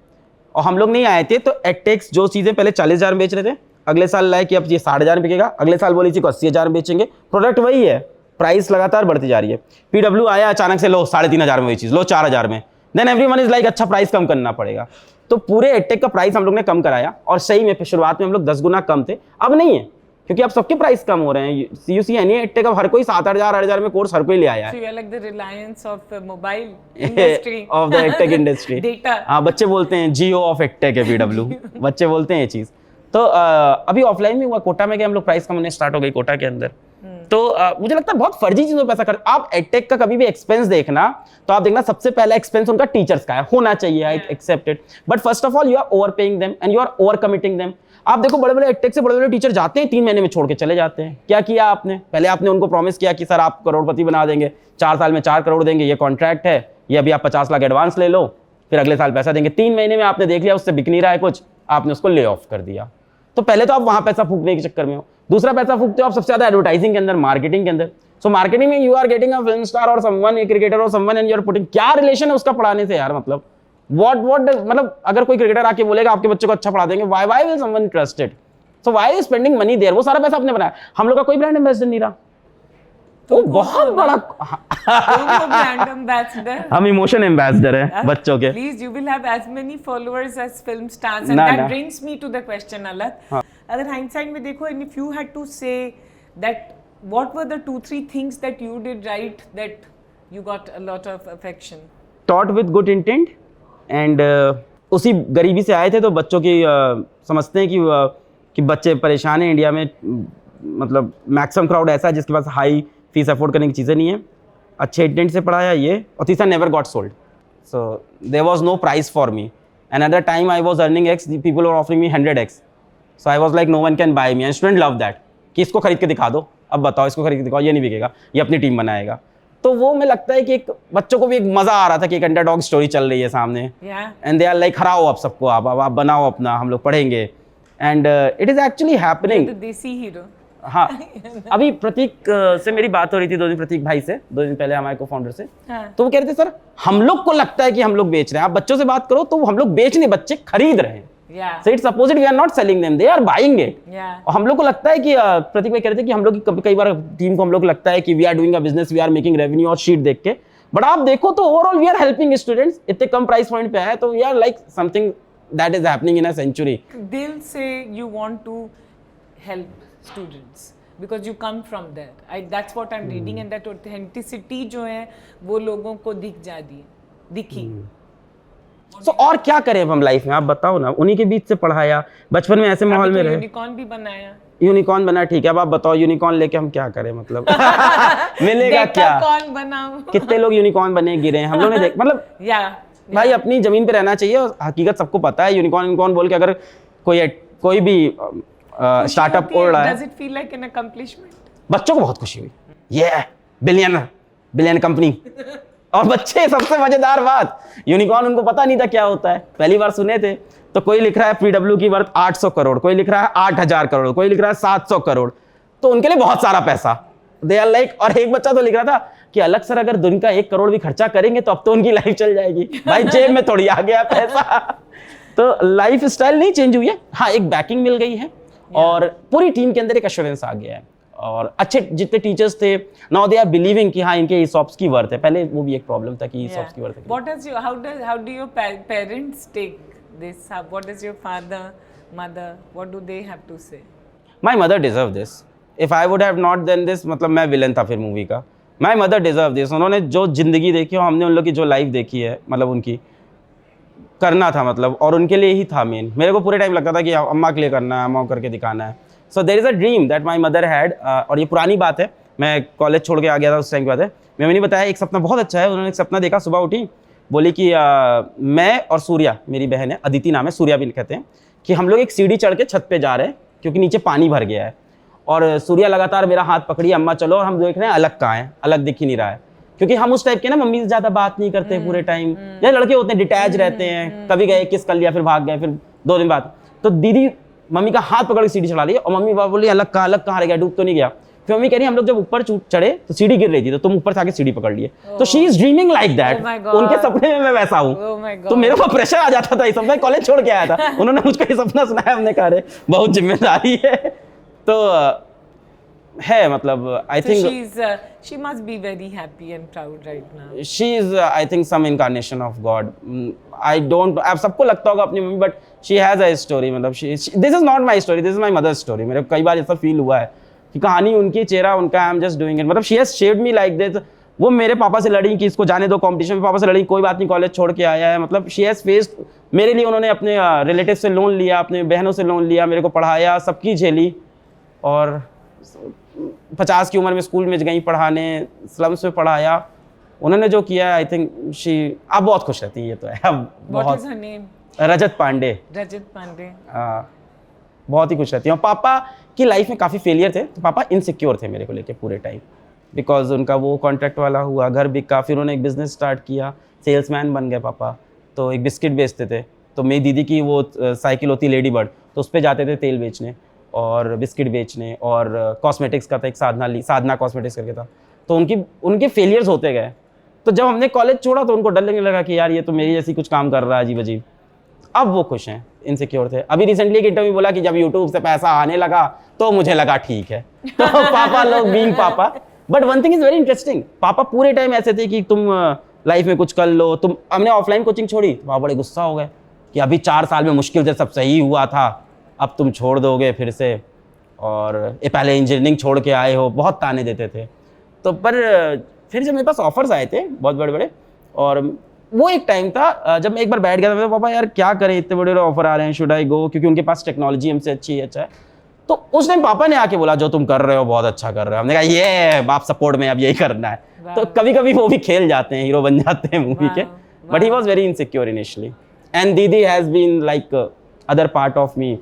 और हम लोग नहीं आए थे तो एडटेक्स जो चीज़ें पहले 40,000 में बेच रहे थे, अगले साल लाए कि अब ये 60,000 में बिकेगा, अगले साल बोली थी को 80,000 में बेचेंगे, प्रोडक्ट वही है, प्राइस लगातार बढ़ती जा रही है। PW आया अचानक से, लो 3,500 में वही चीज़, लो 4,000 में, देन एवरीवन इज लाइक अच्छा प्राइस कम करना पड़ेगा। तो पूरे एडटेक का प्राइस हम लोग ने कम कराया, और सही में शुरुआत में हम लोग 10 गुना कम थे, अब नहीं है क्योंकि अब सबके प्राइस कम हो रहे हैं। यू सी एनी एडटेक अब हर कोई 7,000 8,000 में कोर्स हर कोई ले आया है। So you are like the Reliance of mobile industry of the edtech industry. Data. हाँ, बच्चे बोलते हैं जियो ऑफ एडटेक है PW, बच्चे बोलते हैं ये चीज़। तो अभी ऑफलाइन में हुआ, कोटा में गए हम लोग, प्राइस कम होने स्टार्ट हो गई कोटा के अंदर। तो मुझे लगता है बहुत फर्जी चीजों में पैसा कर। आप एडटेक का कभी भी एक्सपेंस देखना तो आप देखना सबसे पहला एक्सपेंस उनका टीचर्स का है, होना चाहिए, I accepted, but first of all you are overpaying them and you are overcommitting them. आप देखो बड़े बड़े एडटेक से बड़े बड़े टीचर जाते हैं 3 महीने में छोड़ के चले जाते हैं। क्या किया आपने? पहले आपने उनको प्रॉमिस किया कि सर आप करोड़पति बना देंगे, 4 साल में 4 करोड़ देंगे, ये कॉन्ट्रैक्ट है, ये अभी आप 50 लाख एडवांस ले लो, फिर अगले साल पैसा देंगे। 3 महीने में आपने देख लिया उससे बिक नहीं रहा है कुछ, आपने उसको ले ऑफ कर दिया। तो पहले तो आप वहां पैसा फूकने के चक्कर में हो, दूसरा पैसा फूकते हो आप सबसे ज्यादा एडवर्टाइजिंग के अंदर, मार्केटिंग के अंदर। सो मार्केटिंग में you are getting a film star और समवन, ए क्रिकेटर और someone, and you are putting, क्या रिलेशन है उसका पढ़ाने से यार? मतलब व्हाट मतलब अगर कोई क्रिकेटर आके बोलेगा आपके बच्चे को अच्छा पढ़ा देंगे, why will someone trusted? So why spending money there? वो सारा पैसा आपने बनाया, हम लोग का कोई ब्रांड एम्बेसडर नहीं रहा। तो बहुत बड़ा brand ambassador. हम इमोशन एम्बेसडर हैं बच्चों के। Please, you will have as many followers as film stars, and ना, that ना। brings me to the question, अलग। अगर hindsight में देखो, and if you had to say that, what were the 2-3 things that you did right that you got a lot of affection? Taught with good intent, and उसी गरीबी से आए थे तो बच्चों की समझते हैं कि बच्चे परेशान हैं इंडिया में, मतलब मैक्सिमम क्राउड ऐसा है जिसके पास हाई फीस अफोर्ड करने की चीज़ें नहीं है। अच्छे इंटेंट से पढ़ाया ये, और तीसरा never got sold, so there was no price for me, and at the time I was earning X, people were offering me 100X, so I was like no one can buy me, and student love that कि इसको खरीद के दिखा दो, अब बताओ इसको खरीद के दिखाओ, ये नहीं बिकेगा, ये अपनी टीम बनाएगा। तो वो में लगता है कि एक बच्चों को भी एक मजा आ रहा था कि एक अंडरडॉग स्टोरी चल रही है सामने, एंड दे आर लाइक हराओ आप सबको, आप बनाओ अपना, हम लोग पढ़ेंगे, and it is actually happening. देसी हीरो। हाँ, अभी प्रतीक से मेरी बात हो रही थी 2 दिन, प्रतीक भाई से 2 दिन पहले, हमारे को फाउंडर से। तो वो कह रहे थे सर हम लोग को लगता है कि हम लोग बेच रहे हैं, आप बच्चों से बात करो तो हम लोग बेच नहीं, बच्चे खरीद रहे हैं। So it's opposite, we are not selling them, they are buying it. और हम लोग को लगता है कि प्रतीक भाई कह रहे थे कि हम लोग कई बार टीम को हम लोग लगता है कि we are doing a business, we are making revenue और शीट देख के, बट आप देखो तो overall we are helping students. इतने कम प्राइस पॉइंट पे है तो we are like something that is happening in a century. They'll say you want to help students because you come from there. That's what I'm reading, and that authenticity जो है वो लोगों को दिखी। So, और क्या करें अब हम लाइफ में, आप बताओ ना। उन्हीं के बीच से पढ़ाया, बचपन में ऐसे माहौल में रहे, यूनिकॉर्न भी बनाया। यूनिकॉर्न बना, ठीक है, अब आप बताओ यूनिकॉर्न लेके हम क्या करें, मतलब मिलेगा क्या? कौन बनाओ? कितने लोग यूनिकॉर्न बने गिरे हैं, हम लोग ने देख, मतलब भाई अपनी जमीन पे रहना चाहिए, और हकीकत सबको पता है। यूनिकॉर्न बोल के अगर कोई भी स्टार्टअप उड़ रहा है, Does it feel like an accomplishment? बच्चों को बहुत खुशी हुई, ये बिलियन कंपनी। और बच्चे, सबसे मजेदार बात, यूनिकॉर्न उनको पता नहीं था क्या होता है, पहली बार सुने थे। तो कोई लिख रहा है PW की वर्थ 800 करोड़, कोई लिख रहा है 8,000 करोड़, कोई लिख रहा है 700 करोड़, तो उनके लिए बहुत सारा पैसा। दे आर लाइक, और एक बच्चा तो लिख रहा था कि अलग सर अगर दिन का 1 करोड़ भी खर्चा करेंगे तो अब तो उनकी लाइफ चल जाएगी। भाई जेब में थोड़ी आ गया पैसा। तो लाइफ स्टाइल नहीं चेंज हुई है, हाँ एक बैकिंग मिल गई है, और पूरी टीम के अंदर एक एश्योरेंस आ गया है, और अच्छे जितने टीचर्स थे नाउ दे आर बिलीविंग कि हाँ इनके ESOPs की वर्थ है। पहले वो भी एक प्रॉब्लम था कि ESOPs की वर्थ है। What does you, how do your parents take this? What does your father, mother, what do they have to say? My mother deserve this. If I would have not done this, मतलब मैं villain था फिर movie का। My mother deserve this. उन्होंने जो जिंदगी देखी और हमने उन लोग की जो लाइफ देखी है, मतलब उनकी, करना था मतलब, और उनके लिए ही था मेन। मेरे को पूरे टाइम लगता था कि अम्मा के लिए करना है, अम्मा को करके दिखाना है। So there is a dream that my mother had, और ये पुरानी बात है, मैं कॉलेज छोड़ के आ गया था उस टाइम की बात है। मम्मी ने बताया एक सपना बहुत अच्छा है, उन्होंने एक सपना देखा, सुबह उठी बोली कि मैं और सूर्या, मेरी बहन है, अदिति नाम है, सूर्या भी कहते हैं, कि हम लोग एक सीढ़ी चढ़ के छत पे जा रहे हैं क्योंकि नीचे पानी भर गया है। और सूर्या लगातार मेरा हाथ पकड़ी, अम्मा चलो, और हम देख रहे हैं अलग कहाँ है, अलग दिख ही नहीं रहा है, क्योंकि हम उस टाइप के ना मम्मी से ज़्यादा बात नहीं करते पूरे टाइम, या लड़के होते हैं डिटैच रहते हैं, कभी गए किस कर लिया फिर भाग गए, फिर 2 दिन बाद। तो दीदी मम्मी का हाथ पकड़ के सीढ़ी चढ़ा ली, और मम्मी बाबा बोली अलग कहाँ रह गया, डूब तो नहीं गया। फिर मम्मी कह रही हम लोग जब ऊपर चढ़े तो सीढ़ी गिर रही थी, तो तुम ऊपर से आके सीढ़ी पकड़ लिए। तो she is dreaming like that, उनके सपने में मैं वैसा हूँ। तो मेरे को प्रेशर आ जाता था, इस मैं कॉलेज छोड़ के आया था, उन्होंने मुझको ये सपना सुनाया, हमने कहा अरे बहुत जिम्मेदारी है। तो है मतलब I think she must be very happy and proud right now. She is I think some incarnation of God. I don't, अब सबको लगता होगा अपनी mummy, but she has a story, मतलब this is not my story, this is my mother story. मेरे को कई बार ऐसा फील हुआ है कि कहानी उनकी, चेहरा उनका, I am just doing it, मतलब she has shaped me like this. वो मेरे पापा से लड़ी कि इसको जाने दो कॉम्पिटिशन में, पापा से लड़ी कोई बात नहीं कॉलेज छोड़ के आया है, मतलब शी हैज फेस्ड मेरे लिए, उन्होंने अपने रिलेटिव से लोन लिया, अपने बहनों से लोन लिया, मेरे को पढ़ाया, सबकी झेली, और 50 की उम्र में स्कूल में गई पढ़ाने, स्लम्स में पढ़ाया, उन्होंने जो किया आई थिंक शी अब बहुत खुश रहती है। ये तो है अब बहुत। रजत पांडे। रजत पांडे बहुत ही खुश रहती है। और पापा की लाइफ में काफ़ी फेलियर थे, तो पापा इनसिक्योर थे मेरे को लेके पूरे टाइम, बिकॉज उनका वो कॉन्ट्रैक्ट वाला हुआ, घर बिका, फिर उन्होंने एक बिज़नेस स्टार्ट किया, सेल्समैन बन गए पापा। तो एक बिस्किट बेचते थे, तो मेरी दीदी की वो साइकिल होती लेडी बर्ड, तो उस पर जाते थे तेल बेचने और बिस्किट बेचने, और कॉस्मेटिक्स का था एक साधना कॉस्मेटिक्स करके था। तो उनके फेलियर्स होते गए। तो जब हमने कॉलेज छोड़ा तो उनको डर लगने लगा कि यार ये तो मेरी जैसी कुछ काम कर रहा है अजीब अजीब। अब वो खुश हैं, इनसिक्योर थे। अभी रिसेंटली एक इंटरव्यू बोला कि जब यूट्यूब से पैसा आने लगा तो मुझे लगा ठीक है। तो पापा लोग बीइंग पापा, but one thing is very interesting, पापा पूरे टाइम ऐसे थे कि तुम लाइफ में कुछ कर लो, तुम, हमने ऑफलाइन कोचिंग छोड़ी, पापा बड़े गुस्सा हो गए कि अभी 4 साल में मुश्किल से सब सही हुआ था, अब तुम छोड़ दोगे फिर से, और ये पहले इंजीनियरिंग छोड़ के आए हो, बहुत ताने देते थे। तो पर फिर जब मेरे पास ऑफर्स आए थे बहुत बड़े बड़े, और वो एक टाइम था जब मैं एक बार बैठ गया था, मैं पापा यार क्या करें, इतने बड़े बड़े ऑफर आ रहे हैं, शुड आई गो, क्योंकि उनके पास टेक्नोलॉजी हमसे अच्छा है। तो उस टाइम पापा ने आके बोला जो तुम कर रहे हो बहुत अच्छा कर रहे हो। हमने कहा ये बाप सपोर्ट में अब यही करना है। तो कभी कभी वो भी खेल जाते हैं, हीरो बन जाते हैं मूवी के, but he was very insecure initially. And didi has been like other part of me.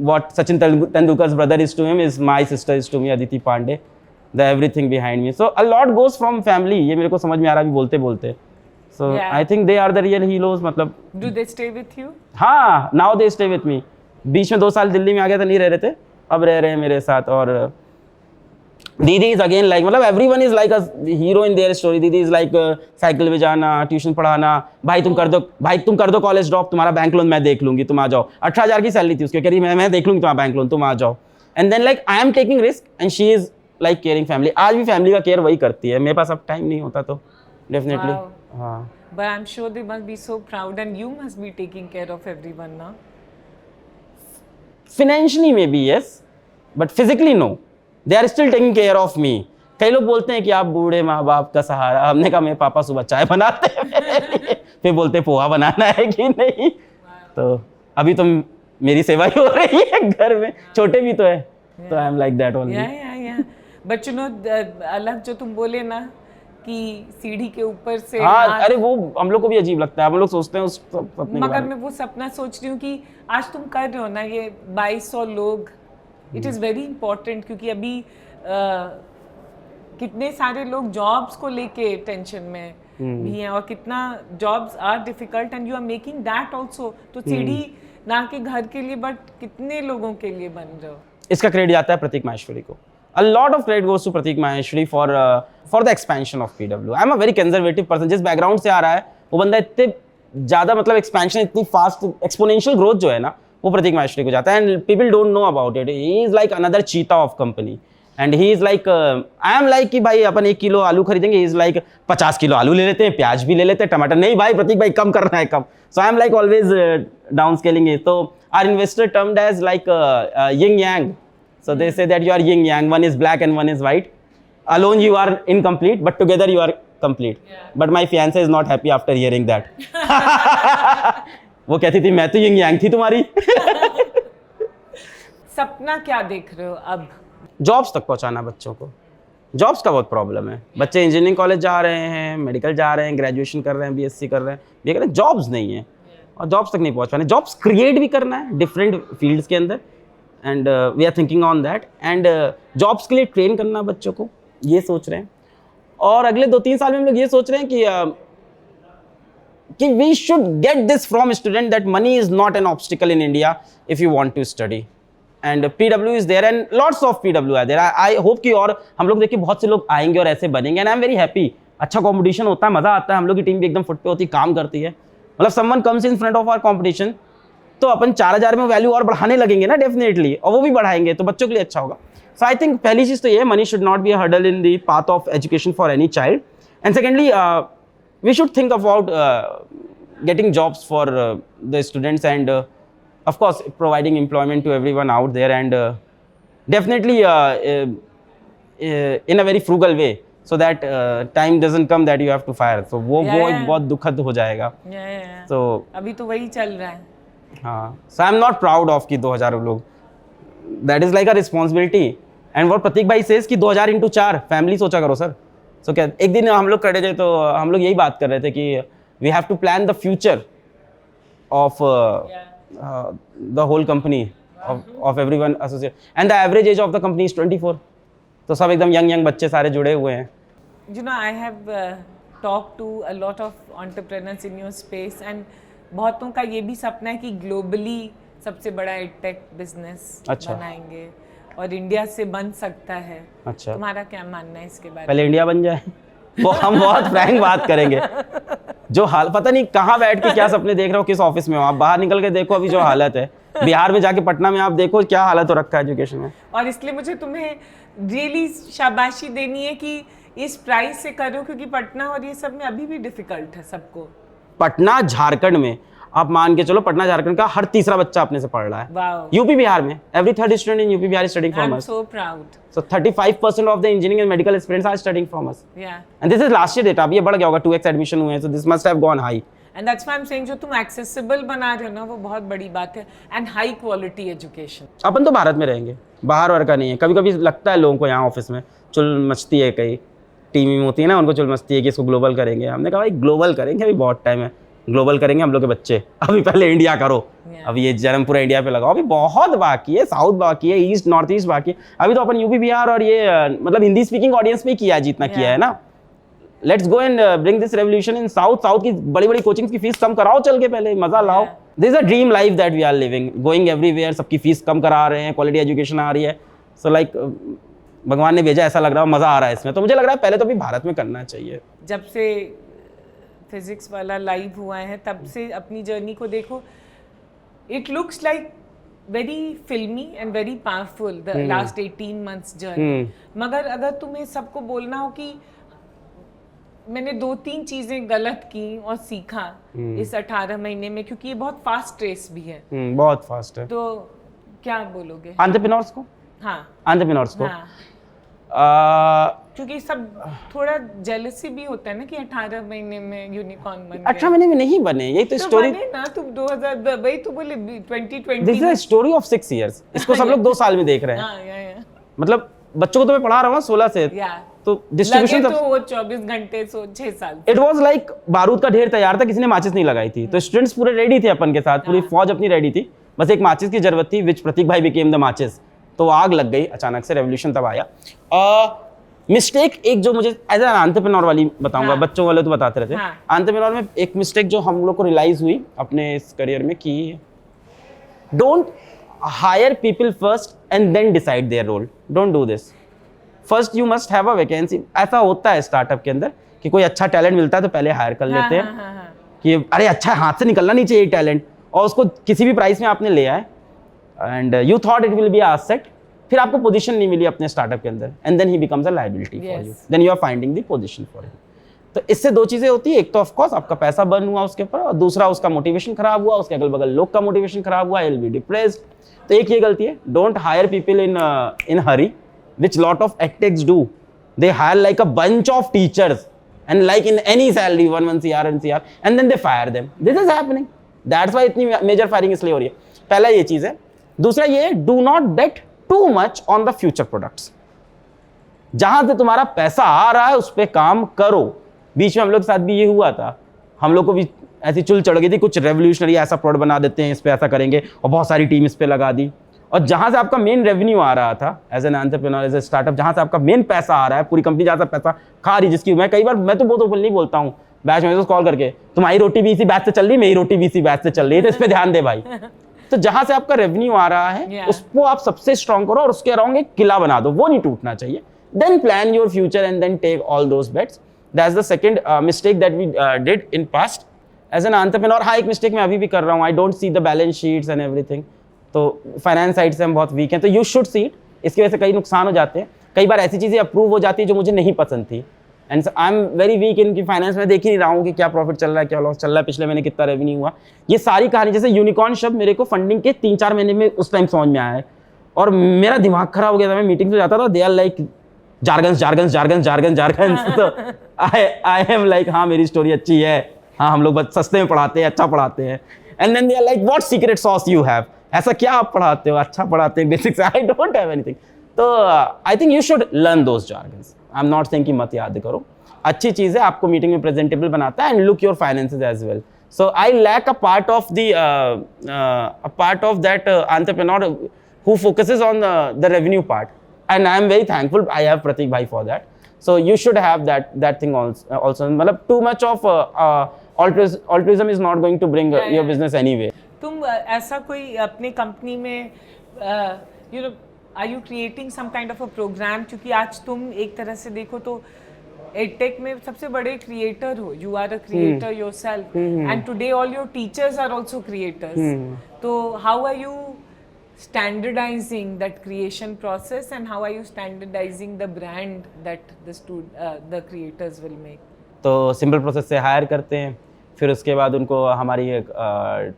What Sachin Tendulkar's brother is to him is my sister is to me, Aditi Pandey, the everything behind me. So a lot goes from family. ये मेरे को समझ में आ रहा है बोलते बोलते। So yeah. I think they are the real heroes, मतलब। Do they stay with you? हाँ, now they stay with me. बीच में 2 साल दिल्ली में आ गया था, नहीं रह रहे थे, अब रह रहे हैं मेरे साथ। और दीदी इज अगेन लाइक, मतलब everyone is like a hero in their story. दीदी इज लाइक साइकिल पे जाना, ट्यूशन पढ़ाना, भाई तुम कर दो कॉलेज ड्रॉप, तुम्हारा बैंक लोन मैं देख लूंगी, तुम आ जाओ। 18,000 की सैलरी थी उसकी, कह रही मैं देख लूंगी तुम्हारा बैंक लोन, तुम आ जाओ। And then like I am taking risk and she is like caring family. आज भी फैमिली का केयर वही करती है, मेरे पास अब टाइम नहीं होता तो डेफिनेटली। हाँ, but I'm sure they must be so proud and you must be taking care of everyone now. Financially maybe yes, but physically no. They are still taking care of me. कई लोग बोलते हैं कि आप बूढ़े माँ बाप का सहारा। हमने कहा मेरे पापा सुबह चाय बनाते हैं, फिर बोलते पोहा बनाना है कि नहीं। तो अभी तो मेरी सेवा ही हो रही है घर में, छोटे भी तो है, तो आई am like that only. Yeah. But you know, अलग जो तुम बोले ना कि सीढ़ी के ऊपर से, हाँ, अरे वो हम लोग को भी अजीब लगता है, हम लोग सोचते हैं उस सपने, मगर मैं वो सपना सोच रही हूँ कि आज तुम कर रहे हो ना ये 2200 लोग, इट इज़ वेरी इंपॉर्टेंट, क्योंकि अभी कितने सारे लोग जॉब्स को लेके टेंशन में भी हैं, और कितना jobs are difficult and you are making that also. तो सीढ़ी ना के घर के लिए, बट कितने लोगों के लिए बन रहे हो। इसका क्रेडिट जाता है प्रतीक माहेश्वरी को। A lot of credit goes to Pratik Maheshwari for the expansion of PW. I am a very conservative person. जिस बैकग्राउंड से आ रहा है वो बंदा इतने ज़्यादा, मतलब एक्सपेंशन इतनी फास्ट, एक्सपोनेंशियल ग्रोथ जो है ना, वो प्रतीक माहेश्वरी को जाता है। And people don't know about it. He is like another cheetah of company and he is like, I am like कि भाई अपन 1 किलो आलू खरीदेंगे, ही इज लाइक 50 किलो आलू ले लेते हैं, प्याज भी ले लेते हैं, टमाटर नहीं भाई प्रतीक भाई कम करना है कम। So I am like always downscaling it. तो are investor termed as like yin yang. So they say that you are yin yang, one is black and one is white. Alone you are incomplete, but together you are complete, but my fiancé is not happy after hearing that. वो कहती थी मैं तो young यांग थी तुम्हारी. सपना क्या देख रहे हो अब? जॉब्स तक पहुंचाना बच्चों को. जॉब्स का बहुत प्रॉब्लम है. बच्चे इंजीनियरिंग कॉलेज जा रहे हैं, मेडिकल जा रहे हैं, ग्रेजुएशन कर रहे हैं, बीएससी कर रहे हैं, ये कर रहे हैं, जॉब्स नहीं है. और जॉब्स तक नहीं पहुंच पाने. जॉब्स क्रिएट भी करना है डिफरेंट फील्ड्स के अंदर, and we are thinking on that. And jobs के लिए ट्रेन करना बच्चों को, ये सोच रहे हैं. और अगले 2-3 साल में हम लोग ये सोच रहे हैं कि we should get this from student that money is not an obstacle in India if you want to study. And PW is there and lots of PW are there. I hope कि और हम लोग देखिए बहुत से लोग आएंगे और ऐसे बनेंगे. And I am very happy. अच्छा कंपटीशन होता है, मजा आता है. हम लोग की टीम भी एकदम फुट पे होती है, काम करती है. मतलब someone comes in front of our competition, तो अपन 4000 में वैल्यू और बढ़ाने लगेंगे ना डेफिनेटली, और वो भी बढ़ाएंगे तो बच्चों के लिए अच्छा होगा. सो आई थिंक पहली चीज तो ये है, money should not be a hurdle in the path of education for any child. And secondly we should think about getting jobs for the students, and of course providing employment to everyone out there, and definitely in a very frugal way, so that time doesn't come that you have to fire. So वो एक बहुत दुखद हो जाएगा. So अभी तो वही चल रहा है. हाँ, so I'm not proud of कि 2000 लोग, that is like a responsibility. and what प्रतीक भाई says कि 2000 into 4 फैमिली सोचा करो सर. So क्या एक दिन हम लोग खड़े थे तो हम लोग यही बात कर रहे थे कि we have to plan the future of the whole company, of everyone associated, and the average age of the company is 24. तो सब एकदम young बच्चे सारे जुड़े हुए हैं. You know, I have talked to a lot of entrepreneurs in your space, and बहुतों का ये भी सपना है कि ग्लोबली सबसे बड़ा एडटेक बिजनेस बनाएंगे और इंडिया से बन सकता है. अच्छा, तुम्हारा क्या मानना है इसके बारे में? पहले इंडिया बन जाए. वो हम बहुत फ्रैंक बात करेंगे. जो हाल पता नहीं कहाँ बैठ के क्या सपने देख रहे हो, किस ऑफिस में हो आप, बाहर निकल के देखो अभी जो हालत है. बिहार में जाके पटना में आप देखो क्या हालत हो रखा है एजुकेशन में. और इसलिए मुझे तुम्हें रियली शाबाशी देनी है कि इस प्राइस से करो, क्योंकि पटना और ये सब में अभी भी डिफिकल्ट है सबको. पटना झारखंड में आप मान के चलो, पटना झारखंड का हर तीसरा बच्चा अपने से पढ़ रहा है. वाओ. यूपी बिहार में every third student in UP Bihar is studying from us. I am so proud. So 35% of the engineering and medical aspirants are studying from us. Yeah. And this is last year data. अभी ये बढ़ गया होगा, 2x admission हुए हैं, so this must have gone high. And that's why I'm saying जो तुम accessible बना रहे हो ना, वो बहुत बड़ी बात है. And high quality education. अपन तो भारत में रहेंगे, बाहर और का नहीं है. कभी कभी लगता है लोगों को यहाँ ऑफिस में चुल मस्ती है, कई टीम होती है ना, उनको चुल मस्ती है कि इसको ग्लोबल करेंगे. हमने कहा भाई ग्लोबल करेंगे, अभी बहुत टाइम है. ग्लोबल करेंगे हम लोग के बच्चे, अभी पहले इंडिया करो. अभी ये जन्म पूरा इंडिया पे लगाओ, अभी बहुत बाकी है. साउथ बाकी है, ईस्ट नॉर्थ ईस्ट बाकी है. अभी तो अपन यूपी बिहार और ये मतलब हिंदी स्पीकिंग ऑडियंस में किया है जितना किया है ना. Let's go and bring this revolution in south. South की बड़ी बड़ी कोचिंग की फीस कम कराओ, चल के पहले मजा लाओ. This is a dream life that we are living, going everywhere. सबकी फीस कम करा रहे हैं, क्वालिटी एजुकेशन आ रही है. सो लाइक भगवान ने भेजा, ऐसा लग रहा है, मजा आ रहा है इसमें. तो मुझे लग रहा है पहले तो अभी भारत में करना चाहिए. जब से फिजिक्स वाला लाइव हुआ है तब से अपनी जर्नी को देखो, इट लुक्स लाइक वेरी फिल्मी and very powerful the last 18 months journey. मगर अगर तुम्हें सबको बोलना हो कि मैंने 2-3 चीजें गलत की और सीखा इस 18 महीने में, क्योंकि ये बहुत फास्ट रेस भी है. बहुत फास्ट है. तो क्या बोलोगे एंटरप्रेन्योर्स को? हाँ, एंटरप्रेन्योर्स को. हाँ. क्योंकि सब थोड़ा जेलसी भी होता है ना कि 18 महीने में यूनिकॉर्न बन गए. 18 महीने में नहीं बने, यही तो स्टोरी ना. तुम 2000 वही तो बोले 2020. This is a story of 6 years. इसको सब लोग 2 साल में देख रहे हैं. हाँ. मतलब बच्चों को तो मैं पढ़ा रहा हूँ 16 से, तो डिस्ट्रीब्यूशन तो वो 24 घंटे 6 साल. इट वाज लाइक बारूद का ढेर तैयार था, किसी ने माचिस नहीं लगाई थी. तो स्टूडेंट्स पूरे रेडी थे अपन के साथ, पूरी फौज अपनी रेडी थी, बस एक माचिस की जरूरत थी, विच प्रतीक भाई बिकेम द माचिस. तो आग लग गई अचानक से, रेवोल्यूशन तब आया. मिस्टेक एक जो मुझे एज एन एंटरप्रेन्योर वाली बताऊंगा. बच्चों वाले तो बताते रहते हैं. एंटरप्रेन्योर में एक मिस्टेक जो हम लोग को रियलाइज हुई अपने इस करियर में कि don't hire people first and then decide their role. Don't do this. First you must have a vacancy. ऐसा होता है स्टार्टअप के अंदर कि कोई अच्छा टैलेंट मिलता है तो पहले हायर कर लेते हैं कि अरे अच्छा हाथ से निकलना नहीं चाहिए टैलेंट, और उसको किसी भी प्राइस में आपने ले आए and you thought it will be a asset. फिर आपको पोजीशन नहीं मिली अपने स्टार्टअप के अंदर, and then he becomes a liability for you. Then you are finding the position for him. तो इससे 2 चीजें होती है. एक तो ऑफ कोर्स आपका पैसा बर्न हुआ उसके ऊपर, और दूसरा उसका मोटिवेशन खराब हुआ, उसके अगल बगल लोग का मोटिवेशन खराब हुआ, विल बी डिप्रेस्ड. तो एक ये गलती है, don't hire people in Hari, which lot of architects do. They hire like a bunch of teachers and like in any salary 1 CR and CR and then they fire them. This is happening. That's why इतनी major firing इसलिए हो रही है. पहला ये चीज़ है. दूसरा ये, do not bet too much on the future products. जहां से तुम्हारा पैसा आ रहा है उस पर काम करो. बीच में हम लोग के साथ भी ये हुआ था, हम लोग को भी ऐसी चुल चढ़ गई थी, कुछ रेवोल्यूशनरी ऐसा प्रोडक्ट बना देते हैं, इस पे ऐसा करेंगे, और बहुत सारी टीम इस पे लगा दी. और जहां से आपका मेन रेवेन्यू आ रहा था as an entrepreneur, as a startup, जहां से आपका मेन पैसा आ रहा है, पूरी कंपनी जहां से पैसा खा रही, जिसकी मैं कई बार, मैं तो बहुत ओपनली बोलता हूँ बैच में कॉल करके, तुम्हारी रोटी भी इसी बैच से चल रही, मेरी रोटी भी इसी बैच से चल रही है, तो इस पे ध्यान दे भाई. तो जहां से आपका रेवेन्यू आ रहा है उसको आप सबसे स्ट्रॉन्ग करो और उसके अराउंड एक किला बना दो, वो नहीं टूटना चाहिए. Then plan your future and then take all those bets. That's the second mistake that we did in past as an entrepreneur. हाँ, एक मिस्टेक मैं अभी भी कर रहा हूँ, I don't see the balance sheets and everything. तो finance side से हम बहुत वीक हैं, तो यू शुड सी इट. इसकी वजह से कई नुकसान हो जाते हैं. कई बार ऐसी चीज़ें अप्रूव हो जाती है जो मुझे नहीं पसंद थी, and I am very weak in की फाइनेंस में देख ही नहीं रहा हूँ कि क्या प्रॉफिट चल रहा है, क्या लॉस चल रहा है, पिछले महीने कितना रेवेन्यू हुआ. ये सारी कहानी, जैसे यूनिकॉर्न शब्द मेरे को फंडिंग के 3-4 महीने में उस टाइम समझ में आया है, और मेरा दिमाग खराब हो गया था. मैं मीटिंग में जाता था, दे आर लाइक जारगन्स. तो आई एम लाइक, हाँ मेरी स्टोरी अच्छी है, हाँ हम लोग बस सस्ते में पढ़ाते हैं, अच्छा पढ़ाते हैं. And then they are like, what secret sauce you have, ऐसा क्या आप पढ़ाते हो, अच्छा पढ़ाते हैं basics. I don't have anything. तो I think you should learn those jargons. I am not saying कि मत याद करो, अच्छी चीज़ है, आपको मीटिंग में प्रेजेंटेबल बनाता है. And look your finances as well. So I lack a part of that entrepreneur who focuses on the revenue part, and I am very thankful I have Prateek bhai for that. So you should have that thing also. मतलब too much of altruism is not going to bring your business anyway. तुम ऐसा कोई अपने company में you know, are you creating some kind of a program, क्योंकि आज तुम एक तरह से देखो तो एडटेक में सबसे बड़े क्रिएटर हो, you are a creator yourself, and today all your teachers are also creators. तो how are you standardizing that creation process, and how are you standardizing the brand that the creators will make? तो simple process से higher करते हैं, फिर उसके बाद उनको हमारी एक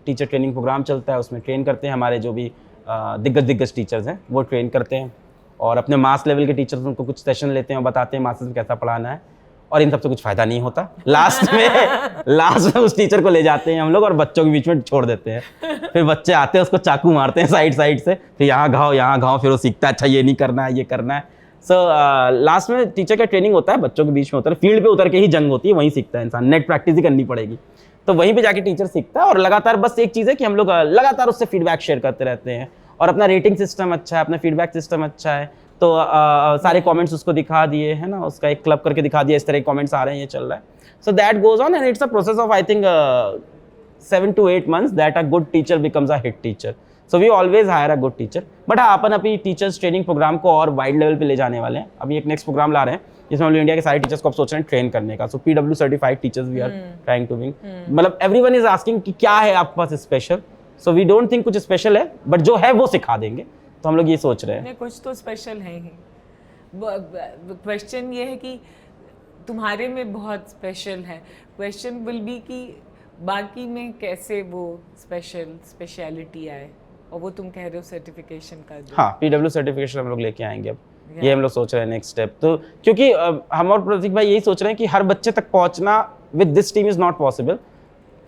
टीचर ट्रेनिंग प्रोग्राम चलता है, उसमें ट्रेन करते हैं. हमारे जो भी दिग्गज टीचर्स हैं वो ट्रेन करते हैं, और अपने मास लेवल के टीचर्स उनको कुछ सेशन लेते हैं और बताते हैं मासेस में कैसा पढ़ाना है. और इन सब से कुछ फ़ायदा नहीं होता. लास्ट में उस टीचर को ले जाते हैं हम लोग और बच्चों के बीच में छोड़ देते हैं. फिर बच्चे आते हैं, उसको चाकू मारते हैं साइड से, फिर यहाँ घाव, फिर वो सीखता है अच्छा ये नहीं करना है, ये करना है. सो लास्ट में टीचर का ट्रेनिंग होता है, बच्चों के बीच में होता है, फील्ड पे उतर के ही जंग होती है, वहीं सीखता है इंसान. नेट प्रैक्टिस ही करनी पड़ेगी, तो वहीं पे जाके टीचर सीखता है. और लगातार बस एक चीज़ है कि हम लोग लगातार उससे फीडबैक शेयर करते रहते हैं, और अपना रेटिंग सिस्टम अच्छा है, अपना फीडबैक सिस्टम अच्छा है. तो सारे कमेंट्स उसको दिखा दिए है ना, उसका एक क्लब करके दिखा दिया, इस तरह के कमेंट्स आ रहे हैं, ये चल रहा है. So that goes on, and it's a process of I think 7 to 8 months that a good teacher becomes a hit teacher. So we always hire a good teacher. But हाँ, अपन अभी टीचर्स ट्रेनिंग प्रोग्राम को और wide level पे ले जाने वाले हैं. अभी एक नेक्स्ट प्रोग्राम ला रहे हैं जिसमें हम इंडिया के सारे टीचर्स को अब सोच रहे हैं ट्रेन करने का. So PW certified teachers we are trying to bring. मतलब एवरीवन इज आस्किंग कि क्या है आपके पास special. So we don't think कुछ स्पेशल है, बट जो है वो सिखा देंगे. तो हम लोग ये सोच रहे हैं. कुछ तो स्पेशल है ही. क्वेश्चन ये है कि तुम्हारे में बहुत स्पेशल है. क्वेश्चन विल बी कि बाकी में कैसे वो स्पेशलिटी आए, और वो तुम कह रहे हो सर्टिफिकेशन का. हाँ, PW सर्टिफिकेशन हम लोग लेके आएंगे अब. ये हम लोग सोच रहे हैं नेक्स्ट स्टेप. तो क्योंकि हम और प्रतीक भाई यही सोच रहे हैं कि हर बच्चे तक पहुंचना with this team is not possible.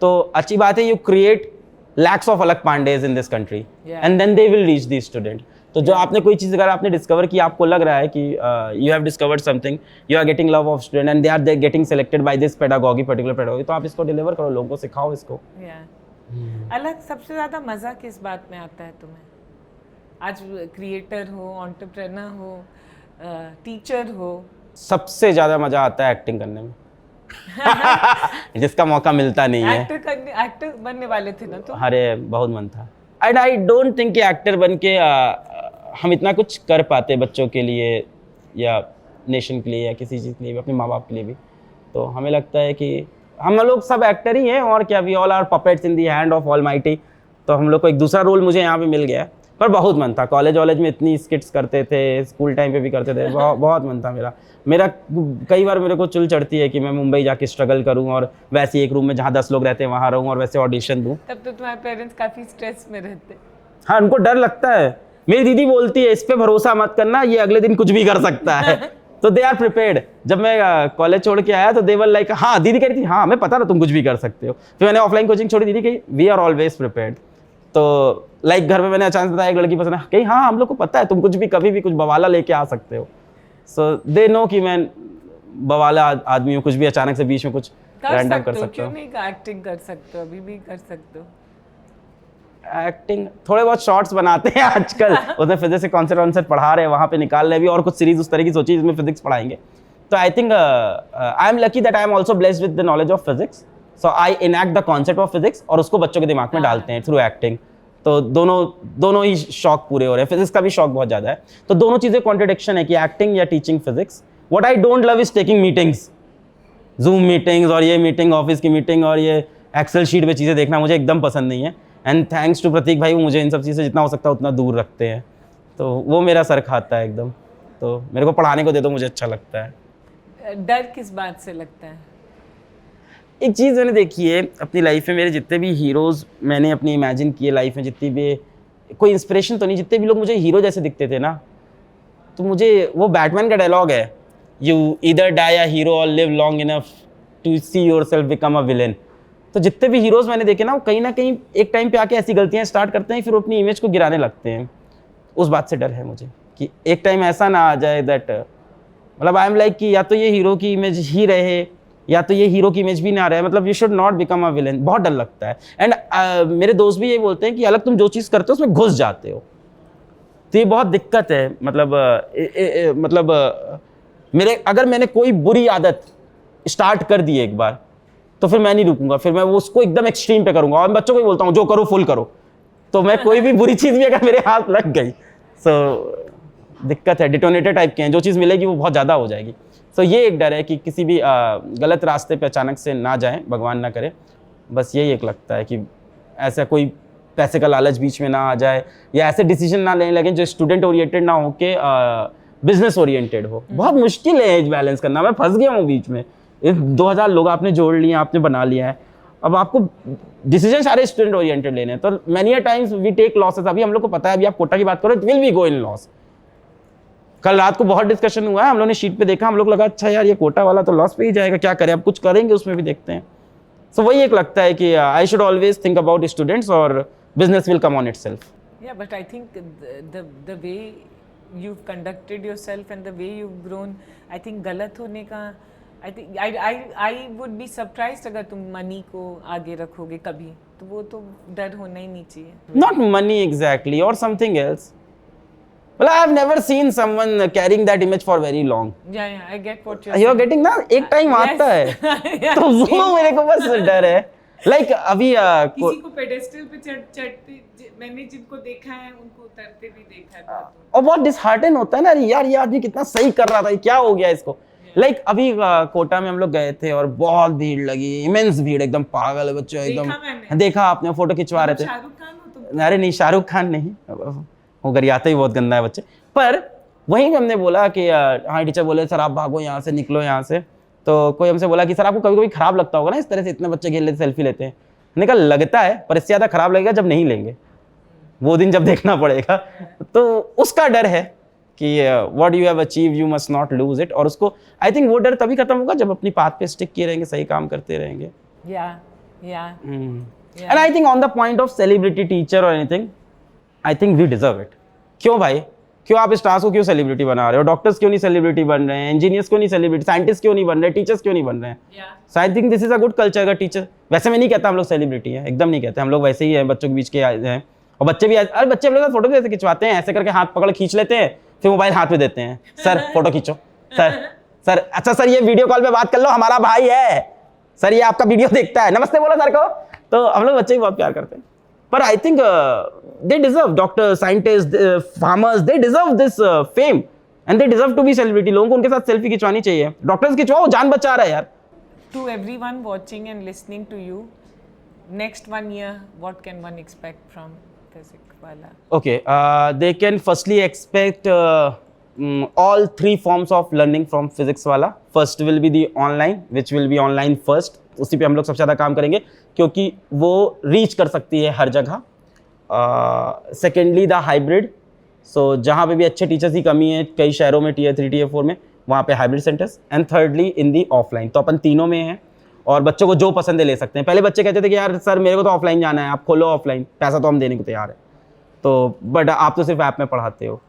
तो अच्छी बात है, यू क्रिएट लैक्स ऑफ अलग Pandeys in this country, and then they will reach the student. तो जो आपने कोई चीज़ अगर आपने डिस्कवर की, आपको लग रहा है कि you have discovered something, you are getting love of student and they are getting selected by this pedagogy, particular pedagogy, तो आप इसको डिलीवर करो, लोगों को सिखाओ इसको. अलग सबसे ज़्यादा मज़ा किस बात में आता है तुम्हें? आज क्रिएटर हो, एंटरप्रेन्योर हो, टीचर हो. सबसे ज़्यादा मज़ा आता है एक्टिंग करने में. जिसका मौका मिलता नहीं है. एक्टर बनने वाले थे ना तो? अरे बहुत मन था. एंड आई डोंट थिंक कि एक्टर बन के हम इतना कुछ कर पाते बच्चों के लिए या नेशन के लिए या किसी चीज़ के लिए, अपने माँ बाप के लिए भी. तो हमें लगता है कि हम लोग सब एक्टर ही हैं, और क्या, we all are puppets in the hand of almighty. तो हम लोग को एक दूसरा रोल मुझे यहाँ पे मिल गया. पर बहुत मन था. कॉलेज में इतनी स्किट्स करते थे, स्कूल टाइम पे भी करते थे. बहुत मन था मेरा कई बार मेरे को चुल चढ़ती है कि मैं मुंबई जाके स्ट्रगल करूं और वैसे एक रूम में जहाँ 10 लोग रहते हैं वहाँ रहूं और वैसे ऑडिशन दूं. तब तो तुम्हारे पेरेंट्स काफ़ी स्ट्रेस में रहते. हाँ, उनको डर लगता है. मेरी दीदी बोलती है इस पे भरोसा मत करना, ये अगले दिन कुछ भी कर सकता है. तो दे आर प्रिपेयर्ड। जब मैं कॉलेज छोड़ के आया तो दे वर लाइक हाँ दीदी कह रही थी हाँ हमें पता ना तुम कुछ भी कर सकते हो। फिर मैंने ऑफलाइन कोचिंग छोड़ी, दीदी कही वी आर ऑलवेज प्रिपेयर्ड। तो लाइक घर में मैंने अचानक बताया एक लड़की पसंद है, कही हाँ हम लोग को पता है तुम कुछ भी कभी भी कुछ बवाला लेके आ सकते हो। सो दे नो कि मैं बवाला आदमी हूँ, कुछ भी अचानक से बीच में कुछ रैंडम कर सकता क्यों हूँ। नहीं एक्टिंग कर सकते हो, अभी भी कर सकते हो। एक्टिंग थोड़े बहुत शॉर्ट्स बनाते हैं आजकल, उसमें फिजिक्स के कॉन्सेप्ट पढ़ा रहे हैं, वहाँ पे निकाल रहे हैं अभी, और कुछ सीरीज उस तरह की सोची जिसमें फिजिक्स पढ़ाएंगे। तो I think I am lucky that I am also blessed with the knowledge of physics, so I enact the concept of physics और उसको बच्चों के दिमाग में डालते हैं थ्रू एक्टिंग। तो दोनों ही शौक पूरे हो रहे हैं, फिजिक्स का भी शौक बहुत ज़्यादा है। तो दोनों चीज़ें कॉन्ट्रडिक्शन है कि एक्टिंग या teaching physics. What I don't love is taking meetings, zoom meetings और ये मीटिंग, ऑफिस की मीटिंग और ये एक्सेल शीट पे चीज़ें देखना मुझे एकदम पसंद नहीं है। एंड थैंक्स टू प्रतीक भाई, वो मुझे इन सब चीज़ से जितना हो सकता है उतना दूर रखते हैं, तो वो मेरा सर खाता है एकदम। तो मेरे को पढ़ाने को दे दो, मुझे अच्छा लगता है। डर किस बात से लगता है? एक चीज़ मैंने देखी है अपनी लाइफ में, मेरे जितने भी हीरोज़ मैंने अपनी इमेजिन किए लाइफ में, जितनी भी कोई इंस्पिरेशन तो नहीं, जितने भी लोग मुझे हीरो जैसे दिखते थे ना, तो मुझे वो बैटमैन का डायलॉग है, you either die a hero और live long enough to see yourself become a villain. तो जितने भी हीरोज़ मैंने देखे ना, वो कहीं ना कहीं एक टाइम पे आके ऐसी गलतियां स्टार्ट करते हैं, फिर वो अपनी इमेज को गिराने लगते हैं। उस बात से डर है मुझे कि एक टाइम ऐसा ना आ जाए दैट, मतलब आई एम लाइक कि या तो ये हीरो की इमेज ही रहे या तो ये हीरो की इमेज भी ना रहे, मतलब you should not become a villain. बहुत डर लगता है। एंड मेरे दोस्त भी ये बोलते हैं कि अलग तुम जो चीज़ करते हो उसमें घुस जाते हो, तो ये बहुत दिक्कत है। मतलब अगर मैंने कोई बुरी आदत स्टार्ट कर दी एक बार, तो फिर मैं नहीं रुकूंगा, फिर मैं वो उसको एकदम एक्सट्रीम पे करूंगा। और मैं बच्चों को भी बोलता हूँ जो करो फुल करो। तो मैं कोई भी बुरी चीज़ भी अगर मेरे हाथ लग गई, सो दिक्कत है। डिटोनेटर टाइप के हैं, जो चीज़ मिलेगी वो बहुत ज़्यादा हो जाएगी। सो ये एक डर है कि किसी भी गलत रास्ते पे अचानक से ना जाएं, भगवान ना करे। बस यही एक लगता है कि ऐसा कोई पैसे का लालच बीच में ना आ जाए, या ऐसे डिसीजन ना लेने लगे जो स्टूडेंट ओरिएंटेड ना हो के बिजनेस ओरिएंटेड हो। बहुत मुश्किल है एज बैलेंस करना, मैं फंस गया हूँ बीच में। 2000 लोग आपने जोड़ लिए, आपने बना लिया है, अब आपको डिसीजन सारे स्टूडेंट ओरिएंटेड लेने हैं। तो many times we take losses. अभी हम लोग को पता है, अभी आप कोटा की बात करो, it will be go in loss. कल रात को बहुत डिस्कशन हुआ है, हम लोगों ने शीट पे देखा, हम लोग लगा अच्छा यार ये कोटा वाला तो लॉस पे ही जाएगा, क्या करें, अब कुछ करेंगे उसमें भी देखते हैं। सो वही एक लगता है कि I should always think about students और business will come on itself. Yeah, but I think the way you've conducted yourself and the way you've grown, I think गलत होने का, I think I would be surprised अगर तुम money को आगे रखोगे कभी, तो वो तो डर होना ही नहीं चाहिए। Not money exactly, or something else. Well, I have never seen someone carrying that image for very long. Yeah, I get what you're You are getting ना, एक टाइम आता है, Yeah, तो वो मेरे को बस डर है। Like अभी किसी को पेडेस्टल पे चढ़ते मैंने जिनको देखा है उनको उतरते भी देखा है बहुत। और बहुत डिसहार्टन होता है ना, यार ये आदमी कितना सही कर रहा था, क्या हो गया इसको। Like अभी कोटा में हम लोग गए थे और बहुत भीड़ लगी, इमेंस भीड़, एकदम पागल है बच्चे एकदम। देखा आपने, फोटो खिंचवा रहे थे। शाहरुख खान हो तुम? अरे नहीं, शाहरुख खान नहीं, वो गरियाते ही बहुत गंदा है बच्चे। पर वहीं हमने बोला कि हाँ, टीचर बोले सर आप भागो यहाँ से, निकलो यहाँ से। तो कोई हमसे बोला कि सर आपको कभी कभी खराब लगता होगा ना इस तरह से इतने बच्चे खेल लेते, सेल्फी लेते हैं। मैंने कहा लगता है, पर इससे ज़्यादा खराब लगेगा जब नहीं लेंगे, वो दिन जब देखना पड़ेगा। तो उसका डर है कि what you have achieve you must not lose it. और उसको आई थिंक वो डर तभी खत्म होगा जब अपनी पाथ पे स्टिक किए रहेंगे, सही काम करते रहेंगे। And I think on the point of celebrity teacher और anything, I think we deserve it. क्यों भाई, क्यों आप स्टार्स को क्यों सेलिब्रिटी बना रहे हो? डॉक्टर्स क्यों नहीं सेलिब्रिटी बन रहे हैं? इंजीनियर्स क्यों नहीं सेलिब्रिटी? साइंटिस्ट क्यों नहीं बन रहे? टीचर्स क्यों नहीं बन रहे हैं? So I think this is a good culture. अगर टीचर, वैसे मैं नहीं कहता हम लोग सेलिब्रिटी हैं, एकदम नहीं कहते, हम लोग वैसे ही हैं, बच्चों के बीच के हैं। और बच्चे भी, अरे बच्चे हम लोग फोटो भी ऐसे खिंचवाते हैं, ऐसे करके हाथ पकड़ खींच लेते हैं, फिर मोबाइल हाथ में देते हैं, सर फोटो खींचो, सर अच्छा सर ये वीडियो कॉल पे बात कर लो, हमारा भाई है सर, ये आपका वीडियो देखता है, नमस्ते बोलो सर को। तो हम लोग बच्चे भी बहुत प्यार करते हैं। पर I think they deserve, doctors, scientists, farmers, they deserve this fame and they deserve to be celebrity. लोगों को उनके साथ सेल्फी खिंचवानी चाहिए। डॉक्टर्स खिंचवाओ, जान बचा रहा है यार। To everyone watching and listening to you, next 1 year, what can one expect from Physics Wala? Okay, they can firstly expect all 3 forms of learning from Physics Wala. First will be the online, which will be online first. उसी पे हम लोग सबसे ज़्यादा काम करेंगे क्योंकि वो रीच कर सकती है हर जगह। सेकेंडली द हाइब्रिड, सो जहाँ पे भी अच्छे टीचर्स की कमी है कई शहरों में, Tier 3 Tier 4 में, वहाँ पे hybrid centres, and thirdly in the offline. तो अपन तीनों में हैं और बच्चों को जो पसंद है ले सकते हैं। पहले बच्चे कहते थे कि यार सर मेरे को तो ऑफलाइन जाना है, आप खोलो ऑफलाइन, पैसा तो हम देने को तैयार है, तो बट आप तो सिर्फ ऐप में पढ़ाते हो।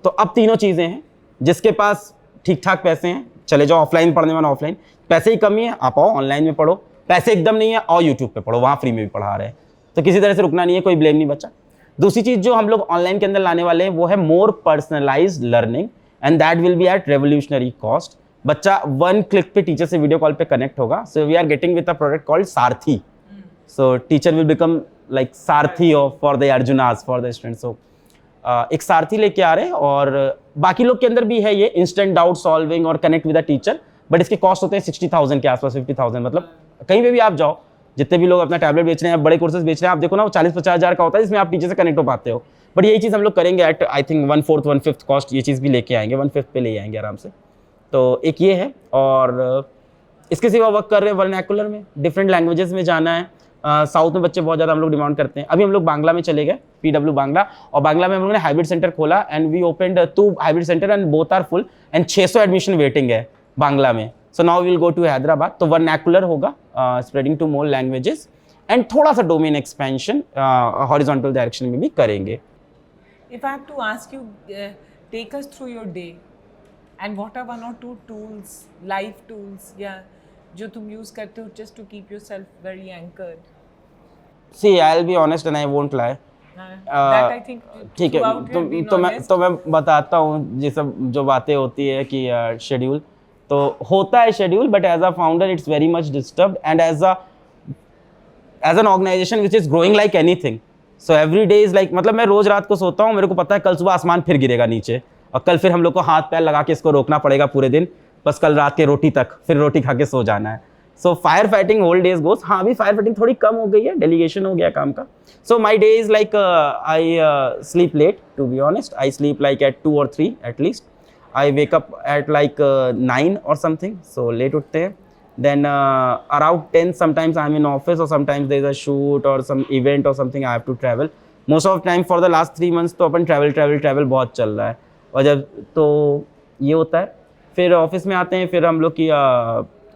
तो अब तीनों चीज़ें हैं, जिसके पास ठीक ठाक पैसे हैं चले जाओ ऑफलाइन पढ़ने वाला ऑफलाइन, पैसे की कमी है आप आओ ऑनलाइन में पढ़ो, पैसे एकदम नहीं है और यूट्यूब पे पढ़ो, वहाँ फ्री में भी पढ़ा रहे हैं, तो किसी तरह से रुकना नहीं है, कोई ब्लेम नहीं बचा। दूसरी चीज़ जो हम लोग ऑनलाइन के अंदर लाने वाले हैं वो है more personalised learning, and that will be at revolutionary cost. बच्चा 1 क्लिक पे टीचर से वीडियो कॉल पे कनेक्ट होगा। So we are getting with a product called Sarathi. So teacher will become like Sarathi of for the Arjunas for the students. So एक सारथी लेके आ रहे हैं, और बाकी लोग के अंदर भी है ये इंस्टेंट डाउट सॉल्विंग और connect with a teacher, but इसके कॉस्ट होते हैं 60,000 के आसपास, 50,000। मतलब कहीं पे भी आप जाओ, जितने भी लोग अपना टैबलेट बेच रहे हैं, बड़े कोर्सेज बेच रहे हैं, आप देखो ना वो 40-50 हज़ार का होता है, जिसमें आप टीचर से कनेक्ट हो पाते हो। बट यही चीज़ हम लोग करेंगे एट आई थिंक 1/4 1/5 कॉस्ट, ये चीज़ भी लेके आएंगे, 1/5 पे ले आएंगे आराम से। तो एक ये है, और इसके सिवा वर्क कर रहे हैं वर्नैकुलर में, डिफरेंट लैंग्वेजेस में जाना है। साउथ में बच्चे बहुत ज़्यादा हम लोग डिमांड करते हैं। अभी हम लोग बांग्ला में चले गए, PW बांग्ला, और बांग्ला में हम लोगों ने हाइब्रिड सेंटर खोला, and we opened 2 hybrid centre and both are full, and 600 admission waiting है बांग्ला में। So now will go to Hyderabad. तो वर्नैकुलर होगा, spreading to more languages, and थोड़ा सा डोमेन एक्सपेंशन हॉरिजॉन्टल डायरेक्शन में भी करेंगे। If I have to ask you, take us through your day, and what are 1 or 2 tools, life tools, जो तुम use करते हो just to keep yourself very anchored? See, I'll be honest and I won't lie. That I think ठीक है, throughout you have been honest. तो मैं बताता हूँ ये सब जो बातें होती है कि शेड्यूल तो होता है schedule, but as a founder it's very much disturbed, and as an organisation which is growing like anything. So every day is like, मतलब मैं रोज रात को सोता हूँ, मेरे को पता है कल सुबह आसमान फिर गिरेगा नीचे, और कल फिर हम लोग को हाथ पैर लगा के इसको रोकना पड़ेगा पूरे दिन, बस कल रात के रोटी तक, फिर रोटी खा के सो जाना है। So fire fighting whole days goes. हाँ, अभी फायर फाइटिंग थोड़ी कम हो गई है, डेलीगेशन हो गया काम का। So my day is like I sleep late, to be honest, I sleep like at 2 or 3 at least. I wake up at like 9 or something, so late उठते हैं। Then around 10 sometimes I'm in office, or sometimes there's a shoot or some event or something I have to travel. Most of time for the last 3 months तो अपन travel बहुत चल रहा है, और जब तो ये होता है, फिर ऑफिस में आते हैं, फिर हम लोग की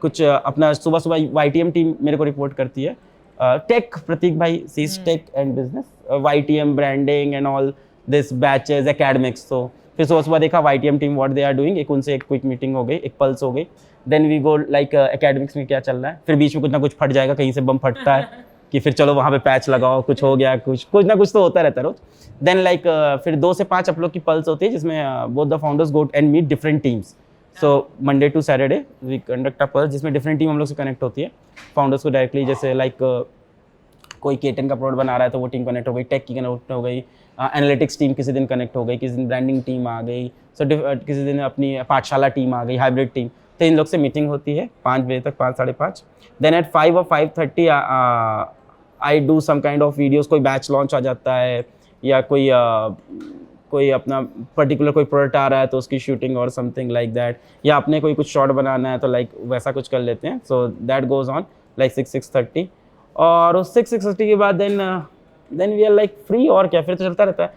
कुछ अपना सुबह YTM टीम मेरे को रिपोर्ट करती है। टेक प्रतीक भाई, sees tech and business, YTM branding and all this batches academics. तो फिर सुबह देखा YTM team what they are doing, एक उनसे एक क्विक मीटिंग हो गई, एक पल्स हो गई। Then we go like academics में क्या चल रहा है, फिर बीच में कुछ ना कुछ फट जाएगा, कहीं से बम फटता है कि फिर चलो वहाँ पे पैच लगाओ, कुछ हो गया, कुछ ना कुछ तो होता रहता है रोज। देन लाइक फिर 2 से 5 आप लोग की पल्स होती है, जिसमें both the founders go and meet different teams. So Monday to Saturday we conduct a pulse, जिसमें डिफरेंट टीम हम लोग से कनेक्ट होती है फाउंडर्स को डायरेक्टली। जैसे लाइक कोई केटन का प्रोडक्ट बना रहा है तो वो टीम कनेक्ट हो गई, टेक की कनेक्ट हो गई, एनालिटिक्स टीम किसी दिन कनेक्ट हो गई, किसी दिन ब्रांडिंग टीम आ गई, किसी दिन अपनी पाठशाला टीम आ गई, हाइब्रिड टीम। तो इन लोग से मीटिंग होती है 5 बजे तक, 5 साढ़े 5। Then at 5 or 5:30 I do some kind of videos. कोई बैच लॉन्च आ जाता है, या कोई अपना पर्टिकुलर कोई प्रोडक्ट आ रहा है तो उसकी शूटिंग और समथिंग लाइक दैट, या अपने कोई कुछ शॉर्ट बनाना है तो लाइक वैसा कुछ कर लेते हैं। So that goes on like 6:30, और उस 6:30 के बाद then we are like free. और क्या, फिर तो चलता रहता है,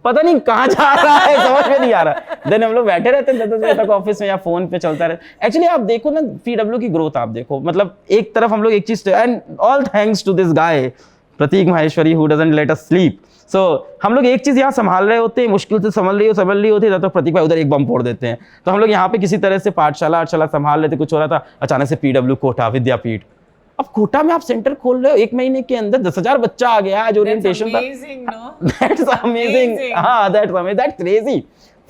पता नहीं कहाँ जा रहा है, समझ में नहीं आ रहा। देन हम लोग बैठे रहते हैं 10 बजे तक ऑफिस में, या फोन पे चलता रहता। एक्चुअली आप देखो ना PW की ग्रोथ, आप देखो, मतलब एक तरफ हम लोग एक चीज, and all thanks to this guy Prateek Maheshwari who doesn't let us sleep. So हम लोग एक चीज़ यहाँ संभाल रहे होते हैं, मुश्किल से संभल रही होती है, तब तक प्रतीक भाई उधर एक बम फोड़ देते हैं। तो हम लोग यहाँ पे किसी तरह से पाठशाला संभाल लेते, कुछ हो रहा था, अचानक से PW कोटा विद्यापीठ। अब कोटा में आप सेंटर खोल रहे हो, 1 महीने के अंदर 10,000 बच्चा आ गया, आज ओरिएंटेशन था। That's amazing. हाँ, that's crazy.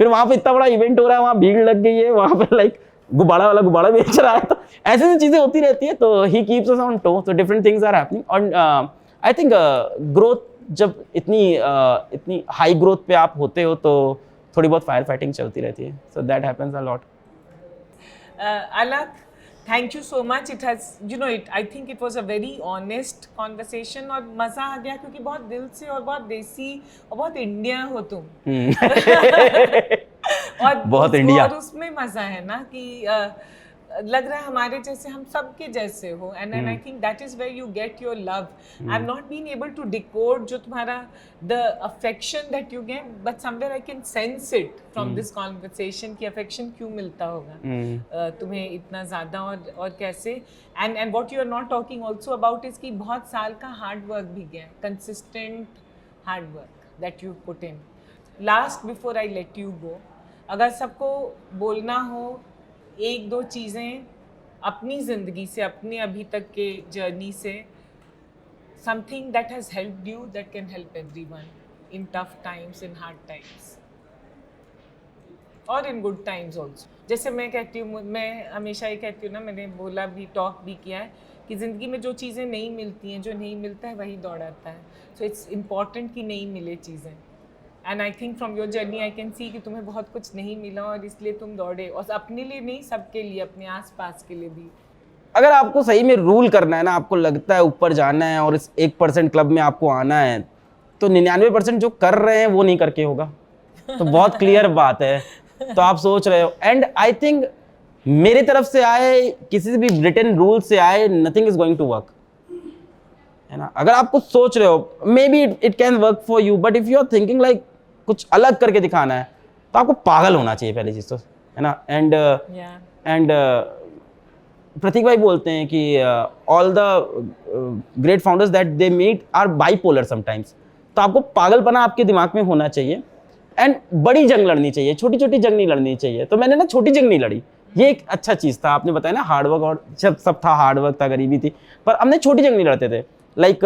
फिर वहाँ पे इतना बड़ा इवेंट हो रहा है, वहाँ भीड़ लग गई है, वहाँ पे लाइक गुब्बारा वाला गुब्बारा बेच रहा है, तो ऐसी चीजें होती रहती है। तो he keeps us on toe, तो different things are happening। और I think ग्रोथ, जब इतनी हाई ग्रोथ पे आप होते हो तो थोड़ी बहुत फायर फाइटिंग चलती रहती है। So that happens a lot. Alak, thank you so much. It has, I think it was a very honest conversation, और मजा आ गया क्योंकि बहुत दिल से और बहुत देसी और बहुत इंडिया हो तुम। और बहुत इंडिया। और उसमें मजा है ना कि लग रहा है हमारे जैसे, हम सबके जैसे हो, and I think that is where you get your love. I am not been able to decode जो तुम्हारा the affection that you get, but somewhere I can sense it from this conversation कि affection क्यों मिलता होगा तुम्हें इतना ज्यादा, और कैसे. And what you are not talking also about is कि बहुत साल का हार्ड वर्क भी गया, consistent hard work that you put in. Last before I let you go, अगर सबको बोलना हो एक दो चीज़ें अपनी ज़िंदगी से, अपने अभी तक के जर्नी से, something that has helped you that can help everyone in tough times, in hard times और इन गुड टाइम्स ऑल्सो. जैसे मैं कहती हूँ, मैं हमेशा ये कहती हूँ ना, मैंने बोला भी, टॉक भी किया है कि ज़िंदगी में जो चीज़ें नहीं मिलती हैं, जो नहीं मिलता है वही दौड़ाता है. सो इट्स इम्पॉर्टेंट कि नहीं मिले चीज़ें. And I think from your journey I can see कि तुम्हें बहुत कुछ नहीं मिला और इसलिए तुम दौड़े, और अपने लिए नहीं, सबके लिए, अपने आसपास के लिए भी. अगर आपको सही में रूल करना है ना, आपको लगता है ऊपर जाना है और इस 1% क्लब में आपको आना है, तो 99% जो कर रहे हैं वो नहीं करके होगा. तो बहुत क्लियर बात है. तो आप सोच रहे हो, एंड आई थिंक मेरी तरफ से आए, किसी से भी रिटन रूल से आए, nothing is going to work, है ना. अगर आप कुछ सोच रहे हो, maybe it can work for you, but if you are thinking like कुछ अलग करके दिखाना है, तो आपको पागल होना चाहिए पहली चीज तो, है ना. एंड प्रतीक भाई बोलते हैं कि all the great founders that they meet are bipolar sometimes. तो आपको पागलपना आपके दिमाग में होना चाहिए, एंड बड़ी जंग लड़नी चाहिए, छोटी छोटी जंग नहीं लड़नी चाहिए. तो मैंने ना छोटी जंग नहीं लड़ी, ये एक अच्छा चीज़ था. आपने बताया ना हार्डवर्क, और सब था, हार्डवर्क था, गरीबी थी, पर हमने छोटी जंग नहीं लड़ते थे. लाइक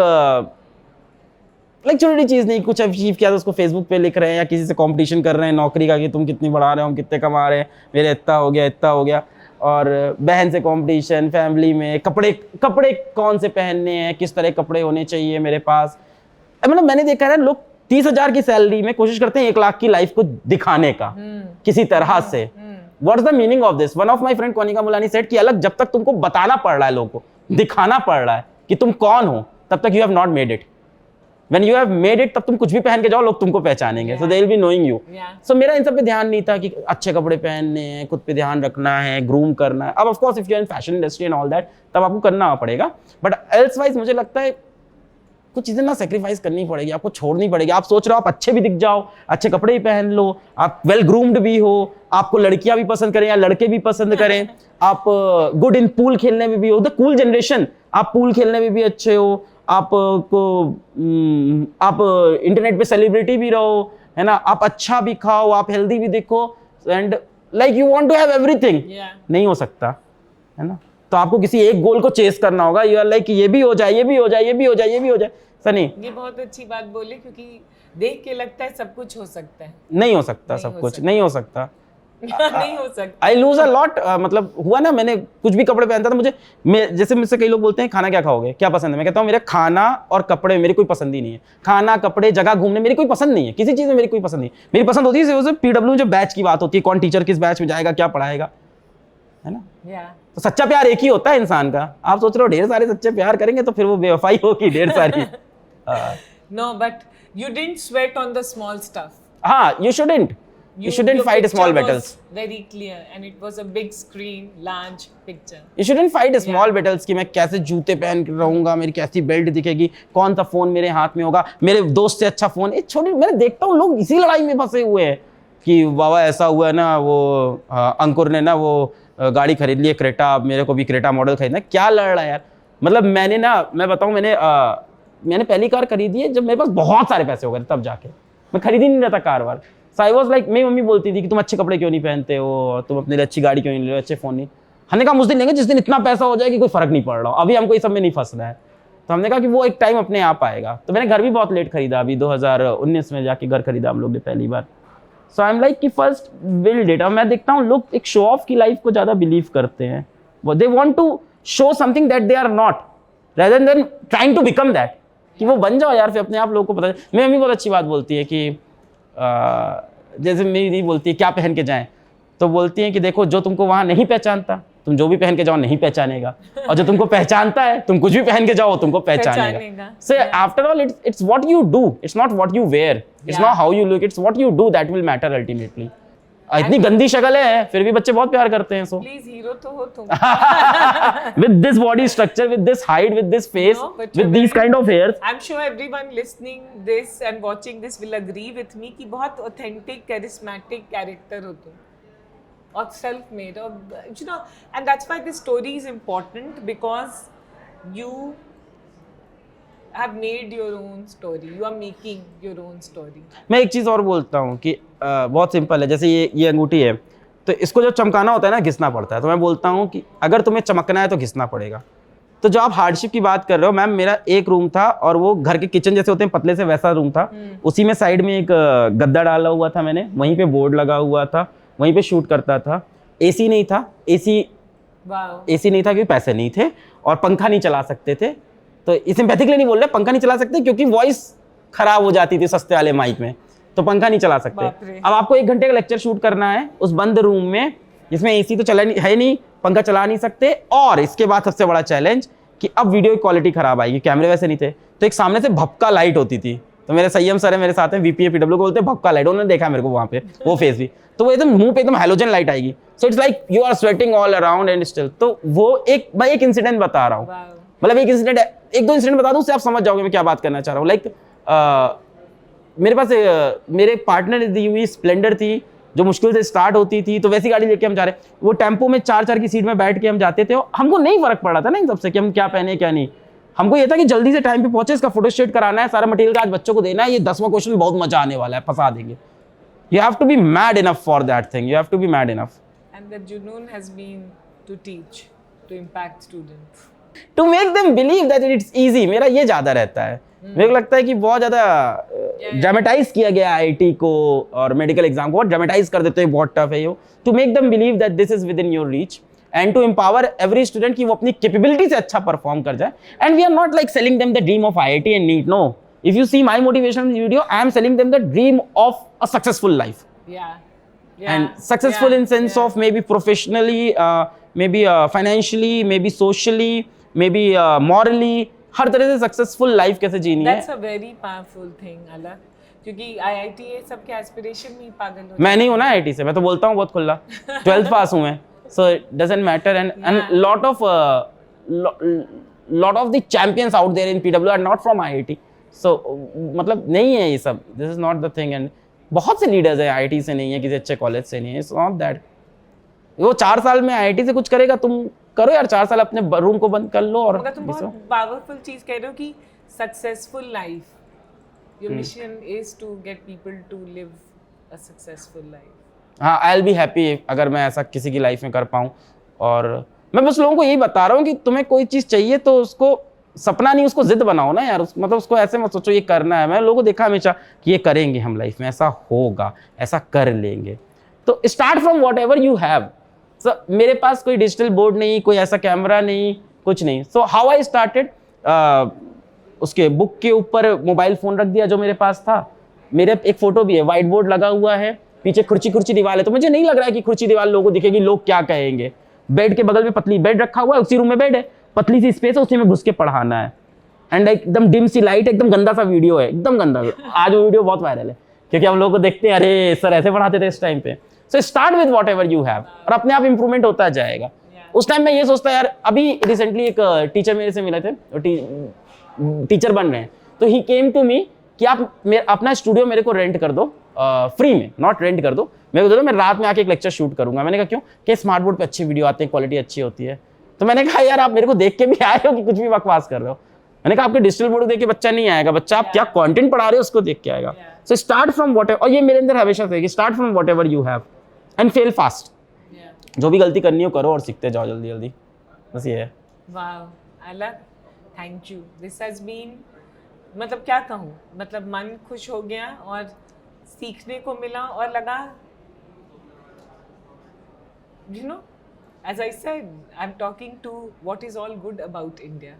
छोटी चीज़ नहीं, कुछ अचीव किया तो उसको फेसबुक पे लिख रहे हैं, या किसी से कंपटीशन कर रहे हैं नौकरी का कि तुम कितनी बढ़ा रहे हो, हम कितने कमा रहे हैं, मेरे इतना हो गया, इतना हो गया. और बहन से कंपटीशन, फैमिली में कपड़े कौन से पहनने हैं, किस तरह कपड़े होने चाहिए मेरे पास. मतलब मैंने देखा है ना, लोग 30,000 की सैलरी में कोशिश करते हैं 1 लाख की लाइफ को दिखाने का किसी तरह से. What's the meaning of this? One of my friend Konika Mulani said कि अलग जब तक तुमको बताना पड़ रहा है, लोगों को दिखाना पड़ रहा है कि तुम कौन हो, तब तक you have not made it. When you have made it, तब तुम कुछ भी पहन के जाओ, लोग तुमको पहचानेंगे. So they will be knowing you. So मेरा इन सब पे ध्यान नहीं था कि अच्छे कपड़े पहनने हैं, खुद पे ध्यान रखना है, ग्रूम करना है. अब of course if you are in fashion industry and all that, तब आपको करना पड़ेगा, बट एल्सवाइज मुझे लगता है कुछ चीजें ना सेक्रीफाइस करनी पड़ेगी, आपको छोड़नी पड़ेगी. आप सोच रहे हो आप अच्छे भी दिख जाओ, अच्छे कपड़े भी पहन लो, आप वेल ग्रूम्ड भी हो, आपको लड़कियां भी पसंद करें या लड़के भी पसंद करें, आप गुड इन पूल खेलने में भी हो, द कूल जनरेशन, आप पूल खेलने में भी अच्छे हो, आप इंटरनेट पे सेलिब्रिटी भी रहो, है ना, आप अच्छा भी खाओ, आप हेल्दी भी दिखो, and like you want to have everything. नहीं हो सकता, है ना. तो आपको किसी एक गोल को चेस करना होगा. यू आर लाइक ये भी हो जाए, ये भी हो जाए, ये भी हो जाए, ये भी हो जाए. सनी, ये बहुत अच्छी बात बोली, क्योंकि देख के लगता है सब कुछ हो सकता है. नहीं हो सकता, सब कुछ नहीं हो सकता. नहीं हो सकता. I lose a lot. मतलब हुआ ना, मैंने कुछ भी कपड़े पहनता था, जैसे मुझसे कई लोग बोलते हैं खाना क्या खाओगे, क्या पसंद है, मैं कहता हूँ मेरे खाना और कपड़े मेरी कोई पसंद ही नहीं है. खाना, कपड़े, जगह घूमने मेरी कोई पसंद नहीं है, किसी चीज़ में मेरी कोई पसंद नहीं. मेरी पसंद होती है PW जो बैच की बात होती है, कौन टीचर किस बैच में जाएगा, क्या पढ़ाएगा, है ना. तो सच्चा प्यार एक ही होता है इंसान का. आप सोच रहे हो ढेर सारे सच्चे प्यार करेंगे तो फिर वो बेवफाई होगी ढेर सारी. No, but you didn't sweat on the small stuff. हाँ, you shouldn't fight small battles. Very clear, and it was a big screen, large picture. You shouldn't fight small battles कि मैं कैसे जूते पहन के रहूंगा, मेरी कैसी बेल्ट दिखेगी, कौन सा फोन मेरे हाथ में होगा, मेरे दोस्त से अच्छा फोन. ये छोटी, मैंने देखता हूँ लोग इसी लड़ाई में फंसे हुए हैं कि बाबा ऐसा हुआ है ना, वो अंकुर ने ना वो गाड़ी खरीद ली क्रेटा, अब मेरे को भी क्रेटा मॉडल खरीदना. क्या लड़ रहा है यार. मतलब मैंने ना, मैं बताऊँ, मैंने पहली कार खरीदी है जब मेरे पास बहुत सारे पैसे हो गए, तब जाके. मैं खरीद ही नहीं रहता car war. So I was like, मेरी मम्मी बोलती थी कि तुम अच्छे कपड़े क्यों नहीं पहनते हो, तुम अपने लिए अच्छी गाड़ी क्यों नहीं ले रहे हो, अच्छे फोन नहीं. हमने कहा उस दिन लेंगे जिस दिन इतना पैसा हो जाए कि कोई फर्क नहीं पड़ रहा, अभी हमको इस सब में नहीं फंसना है. तो हमने कहा कि वो एक टाइम अपने आप आएगा. तो मैंने घर भी बहुत लेट खरीदा, अभी 2019 में जाके घर खरीदा हम लोग ने पहली बार. सो आई एम लाइक कि फर्स्ट बिल्ड इट. अब मैं देखता हूँ लोग एक शो ऑफ की लाइफ को ज़्यादा बिलीव करते हैं. They want to show something that they are not, rather than trying to become that. कि वो बन जाओ यार, फिर अपने आप लोगों को पता है. मेरी मम्मी बहुत अच्छी बात बोलती है कि जैसे मेरी दी बोलती है क्या पहन के जाएं, तो बोलती है कि देखो जो तुमको वहाँ नहीं पहचानता, तुम जो भी पहन के जाओ नहीं पहचानेगा, और जो तुमको पहचानता है तुम कुछ भी पहन के जाओ तुमको पहचानेगा. So after all it's what you do, it's not what you wear, it's not how you look, it's what you do that will matter ultimately. इतनी गंदी शक्ल है फिर भी बच्चे बहुत प्यार करते हैं. सो प्लीज हीरो तो हो तुम. with this body structure, with this height, with this face, No, but with you're these very- kind of hairs. I'm sure everyone listening this and watching this will agree with me कि बहुत authentic, charismatic character हो तुम. और self-made, और you know, and that's why this story is important because you have made your own story. You are making your own story. मैं एक चीज और बोलता हूँ कि बहुत सिंपल है. जैसे ये अंगूठी है तो इसको जो चमकाना होता है ना घिसना पड़ता है. तो मैं बोलता हूँ कि अगर तुम्हें चमकना है तो घिसना पड़ेगा. तो जो आप हार्डशिप की बात कर रहे हो मैम, मेरा एक रूम था और वो घर के किचन जैसे होते हैं पतले से वैसा रूम था. उसी में साइड में एक गद्दा डाला हुआ था मैंने, वहीं पे बोर्ड लगा हुआ था, वहीं पे शूट करता था. एसी नहीं था, एसी नहीं था क्योंकि पैसे नहीं थे, और पंखा नहीं चला सकते थे. तो सिंपैथिकली नहीं बोल रहे, पंखा नहीं चला सकते क्योंकि वॉइस खराब हो जाती थी सस्ते वाले माइक में, तो पंखा नहीं चला सकते. अब आपको 1 घंटे का लेक्चर शूट करना है उस बंद रूम में जिसमें एसी तो चला है नहीं, पंखा चला नहीं सकते, और इसके बाद सबसे बड़ा चैलेंज कि अब वीडियो की क्वालिटी खराब आएगी. कैमरे वैसे नहीं थे तो एक सामने से भपका लाइट होती थी. तो मेरे संयम सर है मेरे साथ हैं, वीपीए पीडब्ल्यू को बोलते हैं भपका लाइट. उन्होंने देखा मेरे को वहां पे वो फेस भी, तो वो एकदम मुंह पे एकदम हैलोजन लाइट आएगी. So it's like you are sweating all around and still. तो वो मैं एक इंसिडेंट बता रहा हूँ, मतलब एक इंसिडेंट, 1-2 इंसिडेंट बता दूं उससे आप समझ जाओगे मैं क्या बात करना चाह रहा हूँ. लाइक मेरे पास मेरे पार्टनर दी हुई स्प्लेंडर थी जो मुश्किल से स्टार्ट होती थी. तो वैसी गाड़ी लेके हम जा रहे, वो टेम्पो में 4-4 की सीट में बैठ के हम जाते थे. हमको नहीं फर्क पड़ा था ना इन सबसे कि हम क्या पहने क्या नहीं. हमको ये था कि जल्दी से टाइम पे पहुंचे, इसका फोटोस्टेट कराना है, सारा मटेरियल का आज बच्चों को देना है, ये 10वां क्वेश्चन बहुत मजा आने वाला है, फंसा देंगे. You have to be mad enough for that thing. You have to be mad enough. And the junoon has been to teach, to impact students. To make them believe that it's easy. मेरा ये ज्यादा रहता है. मेरे को लगता है कि बहुत ज्यादा ड्रामेटाइज किया गया आईआईटी को और मेडिकल एग्जाम को, बहुत ड्रामेटाइज कर देते हैं, बहुत टफ है ये. To make them believe that this is within your reach and to empower every student कि वो अपनी कैपेबिलिटी से अच्छा परफॉर्म कर जाए. And we are not like selling them the dream of IIT and NEET. No, if you see my motivation video, I am selling them the dream of a successful life. Yeah. And successful in sense of maybe professionally, maybe financially, maybe socially, maybe morally. हर तरह से successful life कैसे जीनी है. That's a very powerful thing, अलग, क्योंकि IIT ये सबके aspiration में ही पागल हो. मैं नहीं हूँ ना IIT से, मैं तो बोलता हूँ बहुत खुला. 12th पास हूँ मैं, so it doesn't matter. And lot of the champions out there in PW are not from IIT. So मतलब नहीं है ये सब. This is not the thing. And बहुत से लीडर्स है IIT से नहीं है, किसी अच्छे कॉलेज से नहीं है. It's not that. वो 4 साल में IIT से कुछ करेगा, तुम करो यार 4 साल अपने रूम को बंद कर लो. और मगर तुम बहुत पावरफुल चीज कह रहे हो कि successful life, your mission is to get people to live a successful life. हाँ, आई विल बी हैप्पी अगर मैं ऐसा किसी की लाइफ में कर पाऊँ. और मैं बस लोगों को यही बता रहा हूँ कि तुम्हें कोई चीज़ चाहिए तो उसको सपना नहीं, उसको जिद बनाओ ना यार. मतलब उसको ऐसे मत सोचो ये करना है. मैं लोगों को देखा हमेशा कि ये करेंगे हम लाइफ में, ऐसा होगा, ऐसा कर लेंगे. तो start from whatever you have. So मेरे पास कोई डिजिटल बोर्ड नहीं, कोई ऐसा कैमरा नहीं, कुछ नहीं. सो हाउ आई स्टार्टेड, उसके बुक के ऊपर मोबाइल फ़ोन रख दिया जो मेरे पास था. मेरे एक फ़ोटो भी है, वाइट बोर्ड लगा हुआ है, पीछे खुर्ची दीवार है. तो मुझे नहीं लग रहा है कि खुर्ची दीवार लोगों को दिखेगी, लोग क्या कहेंगे. बेड के बगल में पतली बेड रखा हुआ है, उसी रूम में बेड है, पतली सी स्पेस है, उसी में घुस के पढ़ाना है. एंड एकदम डिम सी लाइट, एकदम गंदा सा वीडियो है, एकदम गंदा. आज वो वीडियो बहुत वायरल है क्योंकि हम लोग को देखते हैं, अरे सर ऐसे पढ़ाते थे इस टाइम पे. So start with what ever you have, और अपने आप इंप्रूवमेंट होता जाएगा. उस टाइम मैं ये सोचता यार, अभी रिसेंटली एक टीचर मेरे से मिले थे, टीचर बन रहे हैं. तो ही केम टू मी कि आप अपना स्टूडियो मेरे को रेंट कर दो, फ्री में, नॉट रेंट कर दो, मेरे को दे दो, मैं रात में आके एक लेक्चर शूट करूंगा. मैंने कहा क्यों? कि स्मार्ट बोर्ड पे अच्छी वीडियो आती है, क्वालिटी अच्छी होती है. तो मैंने कहा यार आप मेरे को देख के भी आए हो कि कुछ भी बकवास कर रहे हो. मैंने कहा आपके डिजिटल बोर्ड देख के बच्चा नहीं आएगा, बच्चा आप क्या कंटेंट पढ़ा रहे हो उसको देख के आएगा. So start from what ever, और ये मेरे अंदर हमेशा से कि start from whatever you have and fail fast. जो भी गलती करनी हो करो और सीखते जाओ जल्दी जल्दी, बस ये है. वाओ, अलग, thank you. This has been, मतलब क्या कहूँ, मतलब मन खुश हो गया और सीखने को मिला और लगा, you know, as I said, I'm talking to what is all good about India,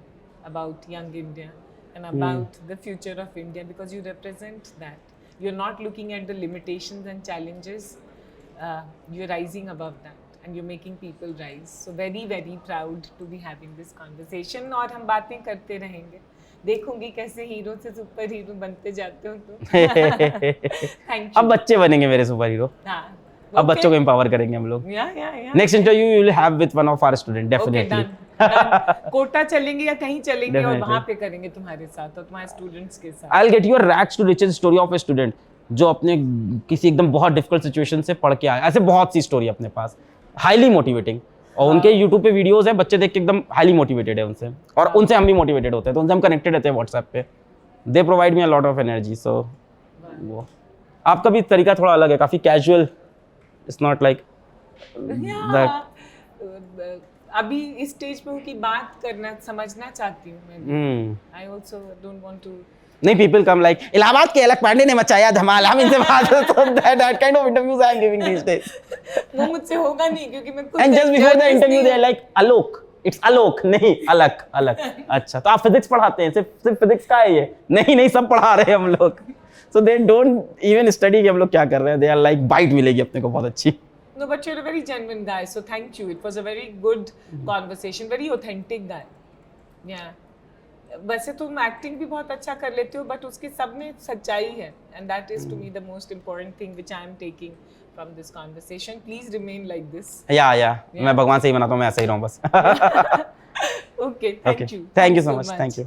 about young India, and about the future of India, because you represent that. You're not looking at the limitations and challenges. You're rising above that, and you're making people rise. So very, very proud to be having this conversation. और हम बातें करते रहेंगे. देखूंगी कैसे hero से super hero बनते जाते हो तो. Thank you. अब बच्चे बनेंगे मेरे सुपर हीरो. हाँ, अब बच्चों को एम्पावर करेंगे हम लोग। yeah. Next interview you will have with one of our student Okay, definitely. done. Kota चलेंगे या कहीं चलेंगे और Definitely. वहाँ पे करेंगे तुम्हारे साथ और तुम्हारे स्टूडेंट्स के साथ। I will get your rags to riches story of a student जो अपने किसी एकदम बहुत डिफिकल्ट सिचुएशन से पढ़ के आया। ऐसे बहुत सी स्टोरी अपने पास, हाईली मोटिवेटिंग, और उनके यूट्यूब पे वीडियोस हैं, बच्चे देख के एकदम हाईली मोटिवेटेड है उनसे, और उनसे हम भी मोटिवेटेड होते हैं, तो उनसे हम कनेक्टेड रहते हैं व्हाट्सएप पे। They provide me a lot of energy. So वो आपका भी तरीका थोड़ा अलग है, काफ़ी कैजुअल, इट्स नॉट लाइक अभी इस स्टेज पे हूँ कि बात करना समझना चाहती हूँ मैं। I also don't want to. नहीं, पीपल कम लाइक इलाहाबाद के अलक पांडे ने मचाया धमाल, हम इनसे बात तो that kind of interviews I am giving these days. वो मुझसे होगा नहीं क्योंकि मैं खुद and just before the journalist interview नहीं they are like Alok, it's Alok, नहीं अलक अलक। अच्छा, तो आप फिजिक्स पढ़ाते हैं? सिर्फ फिजिक्स का है ये? नहीं, सब पढ़ा रहे हैं हम लोग। सो दे डोंट इवन स्टडी कि हम लोग क्या कर रहे हैं, दे आर लाइक बाइट मिलेगी अपने को बहुत अच्छी। No, but you're a very genuine guy, so thank you. It was a very good conversation, very authentic guy. Yeah. वैसे तुम एक्टिंग भी बहुत अच्छा कर लेते हो, बट उसके सब में सच्चाई है, and that is to me the most important thing which I am taking from this conversation. Please remain like this. या मैं भगवान से ही बनाता हूँ, मैं ऐसे ही रहूँ बस। Okay, thank you. Thank you so much. Thank you.